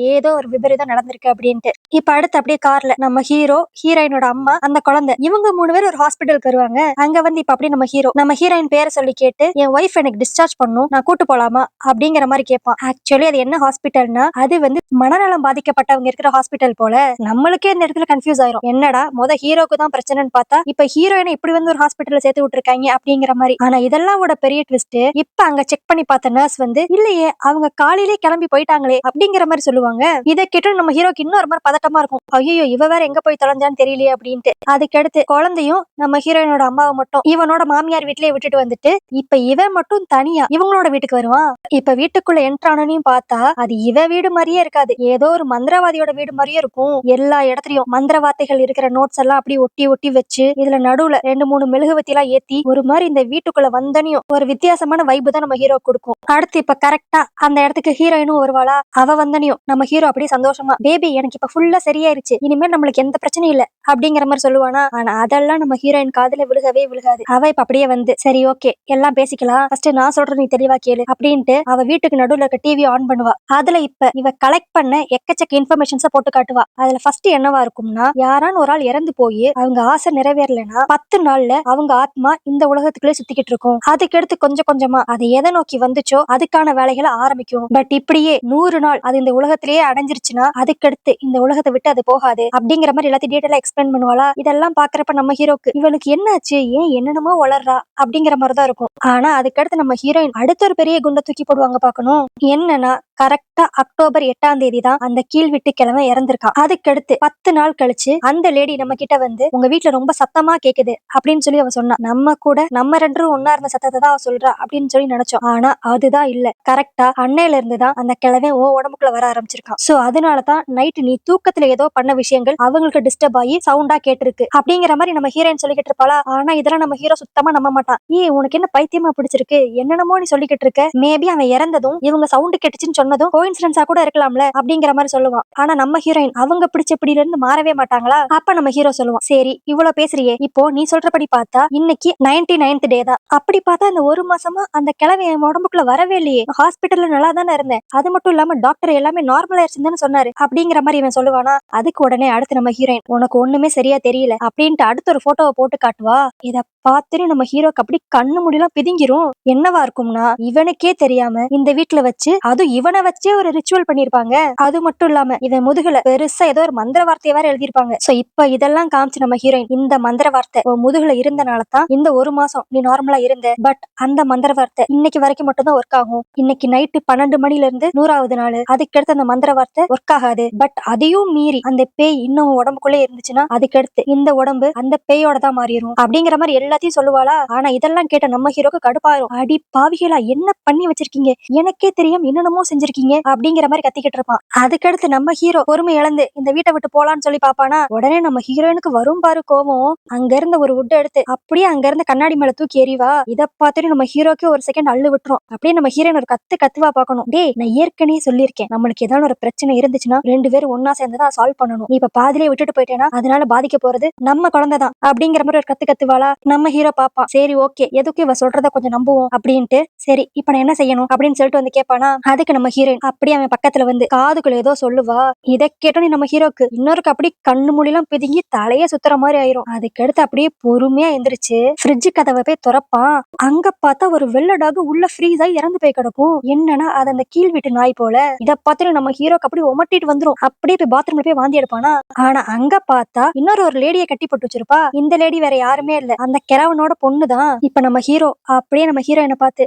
ஏதோ ஒரு விபரீதம் நடந்திருக்கு அப்படின்ட்டு. இப்ப அடுத்து அப்படியே அப்படியே கார்ல நம்ம ஹீரோ, ஹீரோயினோட அம்மா, அந்த குழந்தை இவங்க 3 பேரும் ஒரு ஹாஸ்பிட்டலுக்கு வருவாங்க. அங்க வந்து இப்ப அப்படியே நம்ம ஹீரோயின் பேரை சொல்லி கேட்டு என் ஒய்ஃப் எனக்கு டிஸ்சார்ஜ் பண்ணும், நான் கூட்டு போலாமா அப்படிங்கிற மாதிரி கேட்பான். ஆக்சுவலி அது என்ன ஹாஸ்பிட்டல்னா அது வந்து மனநலம் பாதிக்கப்பட்டவங்க இருக்கிற ஹாஸ்பிட்டல் போல. நம்மளுக்கே இந்த இடத்துல கன்ஃபியூஸ் ஆயிரும். என்னடா ஹீரோக்கு தான் பிரச்சனைன்னு பார்த்தா இப்ப ஹீரோயினை இப்படி வந்து ஒரு ஹாஸ்பிட்டல்ல சேர்த்து விட்டுருக்காங்க அப்படிங்கிற மாதிரி. ஆனா இதெல்லாம் ஒரு பெரிய ட்விஸ்ட். இப்ப அங்க செக் பண்ணி பார்த்த நர்ஸ் வந்து இல்லையே அவங்க காலையிலே கிளம்பி போயிட்டாங்களே அப்படிங்கிற மாதிரி சொல்லுவாங்க. இதை கேட்டு நம்ம ஹீரோக்கு இன்னொரு மாதிரி பதட்டமா இருக்கும். ஐயோ இவ வேற எங்க போய் தொலைஞ்சான்னு தெரியலையே அப்படின்ட்டு. அதுக்கடுத்து குழந்தையும் நம்ம ஹீரோயினோட அம்மாவை மட்டும் இவனோட மாமியார் வீட்லயே விட்டுட்டு வந்துட்டு இப்ப இவன் மட்டும் தனியா இவங்களோட வீட்டுக்கு வருவான். இப்ப வீட்டுக்குள்ள என்ட்ரானனையும் பார்த்தா அது இவ வீடு மாதிரியே இருக்காது. ஏதோ ஒரு மந்திரவாதியோட வீடு மாதிரியே இருக்கும். எல்லா இடத்துலயும் மந்திர வார்த்தைகள் இருக்கிற நோட்ஸ் எல்லாம் அப்படி ஒட்டி ஒட்டி வச்சு இதுல நடுவுல 2-3 மெழுகுவத்தி எல்லாம் ஏத்தி ஒரு மாதிரி இந்த வீட்டுக்குள்ள வந்தனையும் ஒரு வித்தியாசமான வைப்பு தான் நம்ம ஹீரோ கொடுக்கும். அடுத்து இப்ப கரெக்டா அந்த இடத்துக்கு ஹீரோயினும் வருவாளா. அவ வந்தனையும் நம்ம ஹீரோ அப்படியே சந்தோஷமா பேபி எனக்கு இப்ப ஃபுல்லா சரியாயிருச்சு, இனிமேல் நம்மளுக்கு எந்த பிரச்சனையும் இல்ல அப்படிங்கிற மாதிரி சொல்லுவானா. ஆனா அதெல்லாம் நம்ம ஹீரோயின் காதுல விழுகவே விழுகாது. அவ இப்ப அப்படியே வந்து சரி ஓகே எல்லாம் பேசிக்கலாம், ஃபர்ஸ்ட் நான் சொல்றேன் நீ தெளிவா கேளு அப்படின்ட்டு அவ வீட்டுக்கு நடுவுல இருக்க டிவி ஆன் பண்ணுவா. அதுல இப்ப இவ கலெக்ட் பண்ண எக்கச்சக்க இன்ஃபர்மேஷன்ஸ போட்டு காட்டுவா. அதுல ஃபர்ஸ்ட் என்னவா இருக்கும்னா யாரான ஒரு ஆள் இறந்து போய் அவங்க ஆசை நிறைவேறலைன்னா 10 நாள்ல அவங்க ஆத்மா இந்த உலகத்துக்குள்ளே சுத்திக்கிட்டு இருக்கும். அதுக்கடுத்து கொஞ்சம் கொஞ்சமா அது எதை நோக்கி வந்துச்சோ அதுக்கான வேலைகளை ஆரம்பிக்கும். பட் இப்படியே 100 நாள் அது இந்த உலகத்திலேயே அடைஞ்சிருச்சுன்னா அதுக்கடுத்து இந்த உலகத்தை விட்டு அது போகாது அப்படிங்கிற மாதிரி எல்லாத்தையும் டீட்டெயிலா எக்ஸ்பிளைன் பண்ணுவாளா. இதெல்லாம் பாக்குறப்ப நம்ம ஹீரோக்கு இவளுக்கு என்னாச்சு ஏன் என்னென்னமோ வளர்றா அப்படிங்கிற மாதிரிதான் இருக்கும். ஆனா அதுக்கடுத்து நம்ம ஹீரோயின் அடுத்த ஒரு பெரிய குண்டை தூக்கி போடுவாங்க பாக்கணும். என்னன்னா கரெக்டா அக்டோபர் 8ஆம் தேதி தான் அந்த கீழ் வீட்டு கிழமை இறந்திருக்கான். அதுக்கடுத்து 10 நாள் கழிச்சு அந்த லேடி நம்ம கிட்ட வந்து உங்க வீட்டுல ரொம்ப சத்தமா கேக்குது அப்படின்னு சொல்லி அவ சொன்னா. நம்ம கூட நம்ம 2 பேரும் ஒன்னா இருந்த சத்தத்தை தான் அவ சொல்றா அப்படின்னு சொல்லி நினைச்சோம். ஆனா அதுதான் இல்ல. கரெக்டா அன்னையில இருந்துதான் அந்த கிழமை உடம்புக்குள்ள வர ஆரம்பிச்சிருக்கான். சோ அதனாலதான் நைட்டு நீ தூக்கத்துல ஏதோ பண்ண விஷயங்கள் அவங்களுக்கு டிஸ்டர்ப் ஆகி சவுண்டா கேட்டிருக்கு அப்படிங்கிற மாதிரி நம்ம ஹீரோயின் சொல்லிக்கிட்டு இருப்பாளா. ஆனா இதெல்லாம் நம்ம ஹீரோ சுத்தமா நம்ப மாட்டான். உனக்கு என்ன பைத்தியமா பிடிச்சிருக்கு, என்னென்னமோ நீ சொல்லிக்கிட்டு இருக்க, மேபி அவன் இறந்ததும் இவங்க சவுண்ட் கேட்டுச்சுன்னு சொன்னதும் கோயின்சிடன்ஸா கூட இருக்கலாம்ல அப்படிங்கிற மாதிரி சொல்லுவான். ஆனா நம்ம ஹீரோயின் அவங்க பிடிச்ச பிடியில இருந்து மாறவே மாட்டாங்களா. அப்ப நம்ம ஹீரோ சொல்லுவான் சரி இவ்வளவு பேசுறியே, இப்போ நீ சொல்றபடி பார்த்தா இன்னைக்கு 99th டே தான். அப்படி பார்த்தா அந்த ஒரு மாசமா அந்த கிழமை என் உடம்புக்குள்ள வரவே இல்லையே, ஹாஸ்பிட்டல்ல நல்லா தானே இருந்தேன், அது மட்டும் இல்லாம டாக்டர் எல்லாமே நார்மல் ஆயிடுச்சுன்னு சொன்னாரு அப்படிங்கிற மாதிரி இவன் சொல்லுவானா. அதுக்கு உடனே அடுத்து நம்ம ஹீரோயின் உனக்கு ஒண்ணுமே சரியா தெரியல அப்படின்ட்டு அடுத்த ஒரு போட்டோவை போட்டு காட்டுவா. இத பார்த்துட்டு நம்ம ஹீரோக்கு அப்படி கண்ணு முடியெல்லாம் பிதுங்கிரும். என்னவா இருக்கும்னா இவனுக்கே தெரியாம இந்த வீட்டுல வச்சு அதுவும் இவனை வச்சே ஒரு ரிச்சுவல் பண்ணிருப்பாங்க. அது மட்டும் இல்லாம இவன் முதுகுல பெருசா ஏதோ ஒரு மந்திர வார்த்தையை வேற எழுதிருப்பாங்க. சோ இப்ப இதெல்லாம் காமிச்சு நம்ம ஹீரோயின் இந்த மந்திர வார்த்தை முதுகுல இருந்தனாலதான் இந்த ஒரு மாசம் நீ நார்மலா இருந்த. பட் அந்த மந்திர வார்த்தை இன்னைக்கு வரைக்கும் மட்டும் தான் ஒர்க் ஆகும். இன்னைக்கு நைட்டு 12 மணில இருந்து 100வது நாள் அதுக்கடுத்து அந்த மந்திர வார்த்தை ஒர்க் ஆகாது. பட் அதையும் மீறி அந்த பேய் இன்னும் உடம்புக்குள்ளே இருந்துச்சுன்னா அதுக்கடுத்து இந்த உடம்பு அந்த பேயோட தான் மாறிடும் அப்படிங்கிற மாதிரி எல்லாத்தையும் சொல்லுவாளா. ஆனா இதெல்லாம் கேட்ட நம்ம ஹீரோக்கு கடுப்பாயிரும். அடி பாவிகளா என்ன பண்ணி வச்சிருக்கீங்க, எனக்கே தெரியாம என்னென்னமோ செஞ்சிருக்கீங்க அப்படிங்கிற மாதிரி கத்திக்கிட்டு இருப்பான். அதுக்கடுத்து நம்ம ஹீரோ பொறுமை இழந்து இந்த வீட்டை விட்டு போலான்னு சொல்லி பாப்பானா. உடனே நம்ம ஹீரோயினுக்கு வரும் பாரு கோவம். அங்க இருந்த ஒரு வுட் எடுத்து அப்படியே அங்க இருந்த கண்ணாடி மேல தூக்கி எறிவா. இதை பார்த்துட்டு நம்ம ஹீரோக்கு ஒரு செகண்ட் அள்ளு விட்டுரும். அப்படியே நம்ம ஹீரோயின் ஒரு கத்துவா பாக்கணும். டே நான் ஏற்கனவே சொல்லியிருக்கேன் நம்மளுக்கு ஏதாவது ஒரு பிரச்சனை இருந்துச்சுன்னா 2 பேரும் ஒன்னா சேர்ந்துதான் சால்வ் பண்ணணும். நீ இப்ப பாதிலே விட்டுட்டு போயிட்டேன்னா அதனால பாதிக்க போறது நம்ம குழந்தைதான் அப்படிங்கிற மாதிரி ஒரு கத்துவாளா. நம்ம ஹீரோ பாப்பான். சரி ஓகே எதுக்கு இவ சொல்றத கொஞ்சம் நம்புவோம் அப்படின்ட்டு. சரி இப்ப நான் என்ன செய்யணும் அப்படின்னு சொல்லிட்டு வந்து கேட்பானா. அதுக்கு நம்ம ஹீரோயின் அப்படியே அவன் பக்கத்துல வந்து காதுக்குள்ள ஏதோ சொல்லுவா. இதை கேட்டோன்னு நம்ம ஹீரோக்கு இன்னொருக்கு அப்படி கண்ணு முடியெல்லாம் பிதுங்கி தலையே சுத்துற மாதிரி ஆயிரும். அதுக்கடுத்து அப்படியே பொறுமையா எந்திரிச்சு ஃப்ரிட்ஜ் கதவை போய் திறப்பான். அங்க பார்த்தா ஒரு வெள்ளை டாக் உள்ள ஃப்ரீஸ் ஆகி இறந்து போய் கிடக்கும். என்னன்னா அது அந்த கீழ் வீட்டு நாய் போல. இதை பார்த்துட்டு நம்ம ஹீரோக்கு அப்படி உமட்டிட்டு வந்துரும். அப்படியே போய் பாத்ரூம்ல போய் வாந்தி எடுப்பானா. ஆனா அங்க பார்த்தா இன்னொரு லேடியை கட்டி போட்டு வச்சிருப்பா. இந்த லேடி வேற யாருமே இல்ல, அந்த கிழவனோட பொண்ணுதான். இப்ப நம்ம ஹீரோ அப்படியே நம்ம ஹீரோயினை பார்த்து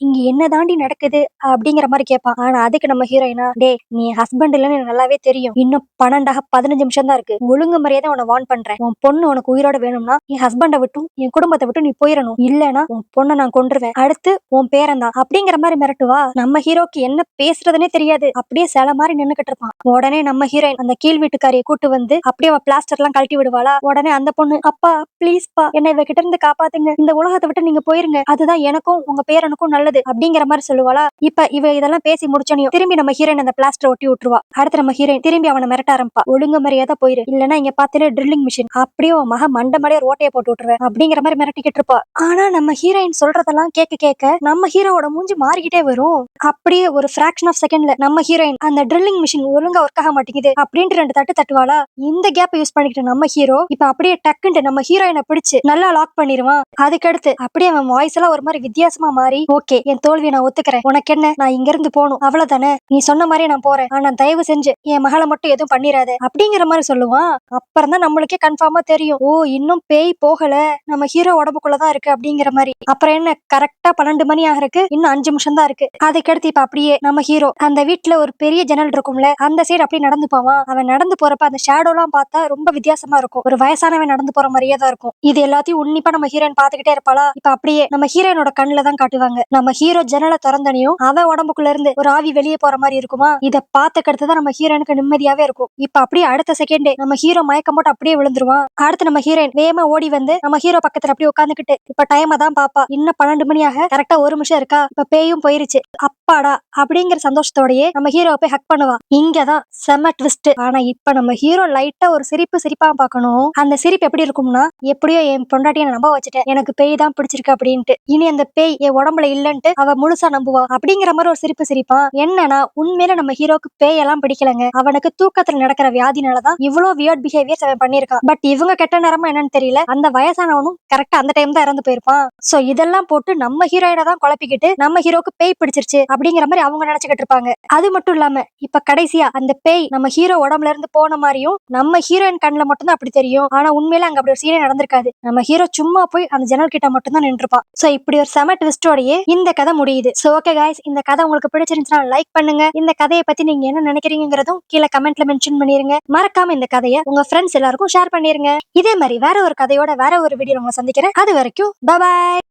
இங்க என்ன தாண்டி நடக்குது அப்படிங்கிற மாதிரி கேட்பான். ஆனா அதுக்கு நம்ம ஹீரோயினா டே நீ ஹஸ்பண்ட் இல்லன்னு எனக்கு நல்லாவே தெரியும், இன்னும் 12-15 நிமிஷம் தான் இருக்கு, ஒழுங்கு மரியாதை உன்னை வார்ன் பண்றேன், உன் பொண்ணு உனக்கு உயிரோட வேணும்னா என் ஹஸ்பண்டை விட்டும் என் குடும்பத்தை விட்டு நீ போயிடணும், இல்லனா உன் பொண்ணை நான் கொன்றுவேன், அடுத்து உன் பேரன் தான் அப்படிங்கிற மாதிரி மிரட்டுவா. நம்ம ஹீரோக்கு என்ன பேசுறதுனே தெரியாது, அப்படியே சில மாதிரி நின்னுகிட்டு இருப்பான். உடனே நம்ம ஹீரோயின் அந்த கீழ் வீட்டுக்காரியை கூட்டு வந்து அப்படியே பிளாஸ்டர் எல்லாம் கழட்டி விடுவாளா. உடனே அந்த பொண்ணு அப்பா ப்ளீஸ் பா என்னை இவ கிட்ட இருந்து காப்பாத்துங்க, இந்த உலகத்தை விட்டு நீங்க போயிருங்க, அதுதான் எனக்கும் உங்க பேரனுக்கும் நல்லது அப்படிங்கிற மாதிரி சொல்லுவாளா. இப்ப இவ இதெல்லாம் பேசி முடிச்சோனையும் திரும்பி நம்ம ஹீரோயின் அந்த பிளாஸ்டர் ஒட்டி விட்டுருவா. அடுத்து நம்ம ஹீரோயின் திரும்பி அவனை மிரட்ட ஆரம்பிப்பா. ஒழுங்கு மரியாதை போயிரு, இல்லன்னா இங்க பாத்துல ட்ரில்லிங் மிஷின் அப்படியே மக மண்ட மலைய ரோட்டையை போட்டு விட்டுருவேன் அப்படிங்கிற மாதிரி மிரட்டிக்கிட்டு இருப்பா. ஆனா நம்ம ஹீரோயின் சொல்றதெல்லாம் கேட்க கேட்க நம்ம ஹீரோவோட மூஞ்சி மாறிக்கிட்டே வரும். அப்படியே ஒரு ஃபிராக்ஷன் ஆஃப் செகண்ட்ல நம்ம ஹீரோயின் அந்த ட்ரில்லிங் மிஷின் ஒழுங்கா ஒர்க் ஆக மாட்டேங்குது அப்படின்ட்டு 2 தட்டு தட்டுவாளா? இந்த கேப் யூஸ் பண்ணிக்கிட்டு நம்ம ஹீரோ இப்ப அப்படியே டக்குன்ட்டு நம்ம ஹீரோயினை பிடிச்சு நல்லா லாக் பண்ணிடுவான். அதுக்கடுத்து அப்படியே அவன் வாய்ஸ் எல்லாம் ஒரு மாதிரி வித்தியாசமா மாறி, ஓகே என் தோல்வியை நான் ஒத்துக்கிறேன், உனக்கு என்ன, நான் இங்க இருந்து போகணும் அவ்வளவுதானே, நீ சொன்ன மாதிரி நான் போறேன், ஆனா தயவு செஞ்சு என் மகளை மட்டும் எதுவும் பண்ணிராத அப்படிங்கிற மாதிரி சொல்லுவான். அப்புறம் தான் நம்மளுக்கே கன்ஃபார்மா தெரியும், ஓ இன்னும் பேய் போகல, நம்ம ஹீரோ உடம்புக்குள்ளதான் இருக்கு அப்படிங்கிற மாதிரி. அப்புறம் என்ன, கரெக்டா 12 மணி ஆகிறதுக்கு இன்னும் 5 நிமிஷம் தான் இருக்கு. அதுக்கடுத்து இப்ப அப்படியே நம்ம ஹீரோ அந்த வீட்டுல ஒரு பெரிய ஜன்னல் இருக்கும்ல, அந்த சைடு அப்படியே நடந்து போவான். அவன் நடந்து போறப்ப அந்த ஷேடோ எல்லாம் பார்த்தா ரொம்ப வித்தியாசமா இருக்கும். ஒரு வயசானவன் நடந்து போற மாதிரியே தான் இருக்கும். இது எல்லாத்தையும் உன்னிப்பா நம்ம ஹீரோயின் பாத்துக்கிட்டே இருப்பாளா. இப்ப அப்படியே நம்ம ஹீரோயினோட கண்ணுல தான் காட்டுவாங்க. நம்ம ஹீரோ ஜன்னலை திறந்தனையும் அவன் உடம்புக்குள்ள இருந்து ஒரு ஆவி வெளியே போற மாதிரி இருக்குமா. இதை பார்த்துக்கிறது தான் நம்ம ஹீரோயினுக்கு நிம்மதியாவே இருக்கும். இப்ப அப்படியே அடுத்த செகண்டே நம்ம ஹீரோ மயக்கம் போட்டு அப்படியே விழுந்துருவான். அடுத்து நம்ம ஹீரோயின் வேகமா ஓடி வந்து நம்ம ஹீரோ பக்கத்துல அப்படியே உட்காந்துக்கிட்டு இப்ப டைம் தான் பாப்பா, இன்னும் 12 மணி ஆக கரெக்டா 1 நிமிஷம் இருக்கா, இப்ப பேயும் போயிருச்சு, அப்பாடா அப்படிங்கிற சந்தோஷத்தோடயே நம்ம ஹீரோ போய் ஹக் பண்ணுவா. இங்கதான் செம ட்விஸ்ட். ஆனா இப்ப நம்ம ஹீரோ லைட்டா ஒரு சிரிப்பா பார்க்கணும். அந்த சிரிப்பு எப்படி இருக்கும்னா, எப்படியோ என் பொண்டாட்டியை நம்ப வச்சுட்டேன், எனக்கு பேய் தான் பிடிச்சிருக்கு அப்படின்ட்டு, இனி அந்த பேய் என் உடம்புல இல்லன்ட்டு அவ முழுசா நம்புவா அப்படிங்கிற மாதிரி ஒரு சிரிப்பான். என்னன்னா உண்மையில நம்ம ஹீரோக்கு பேய் எல்லாம் பிடிக்கலங்க, அவனுக்கு தூக்கத்துல நடக்கிற வியாதினாலதான் இவ்வளவு வியர்ட் பிஹேவியர்ஸ் அவன் பண்ணிருக்கான். பட் இவங்க கெட்ட நேரமா என்னன்னு தெரியல, அந்த வயசானவனும் கரெக்டா அந்த டைம் தான் இறந்து போயிருப்பான். சோ இதெல்லாம் போட்டு நம்ம ஹீரோயினை தான் குழப்பிக்கிட்டு நம்ம ஹீரோக்கு பேய் பிடிச்சிருச்சு அப்படிங்கிற மாதிரி அவங்க நினைச்சுக்கிட்டு இருப்பாங்க. அது மட்டும் இல்லாம இப்ப கடைசியா அந்த பேய் நம்ம ஹீரோ உடம்புல இருந்து போன மாதிரியும் நம்ம ஹீரோயின் கண்ணுல மட்டும் தான் அப்படி தெரியும். ஆனா உண்மையில அங்க அப்படி ஒரு சீனே நடந்திருக்காது. நம்ம ஹீரோ சும்மா போய் அந்த ஜன்னல் கிட்ட மட்டும் தான் நின்றுப்பான். சோ இப்படி ஒரு செம ட்விஸ்டோடயே இந்த கதை முடியுது. சோ ஓகே गाइस, இந்த கதை உங்களுக்கு பிடிச்சிருந்துச்சுன்னா லைக் பண்ணுங்க. இந்த கதையை பத்தி நீங்க என்ன நினைக்கிறீங்கிறதும் கீழே கமெண்ட்ல மென்ஷன் பண்ணிருங்க. மறக்காம இந்த கதையை உங்க ஃப்ரெண்ட்ஸ் எல்லாருக்கும் ஷேர் பண்ணிருங்க. இதே மாதிரி வேற ஒரு கதையோட வேற ஒரு வீடியோ உங்களை சந்திக்கிறேன். அது வரைக்கும் பை.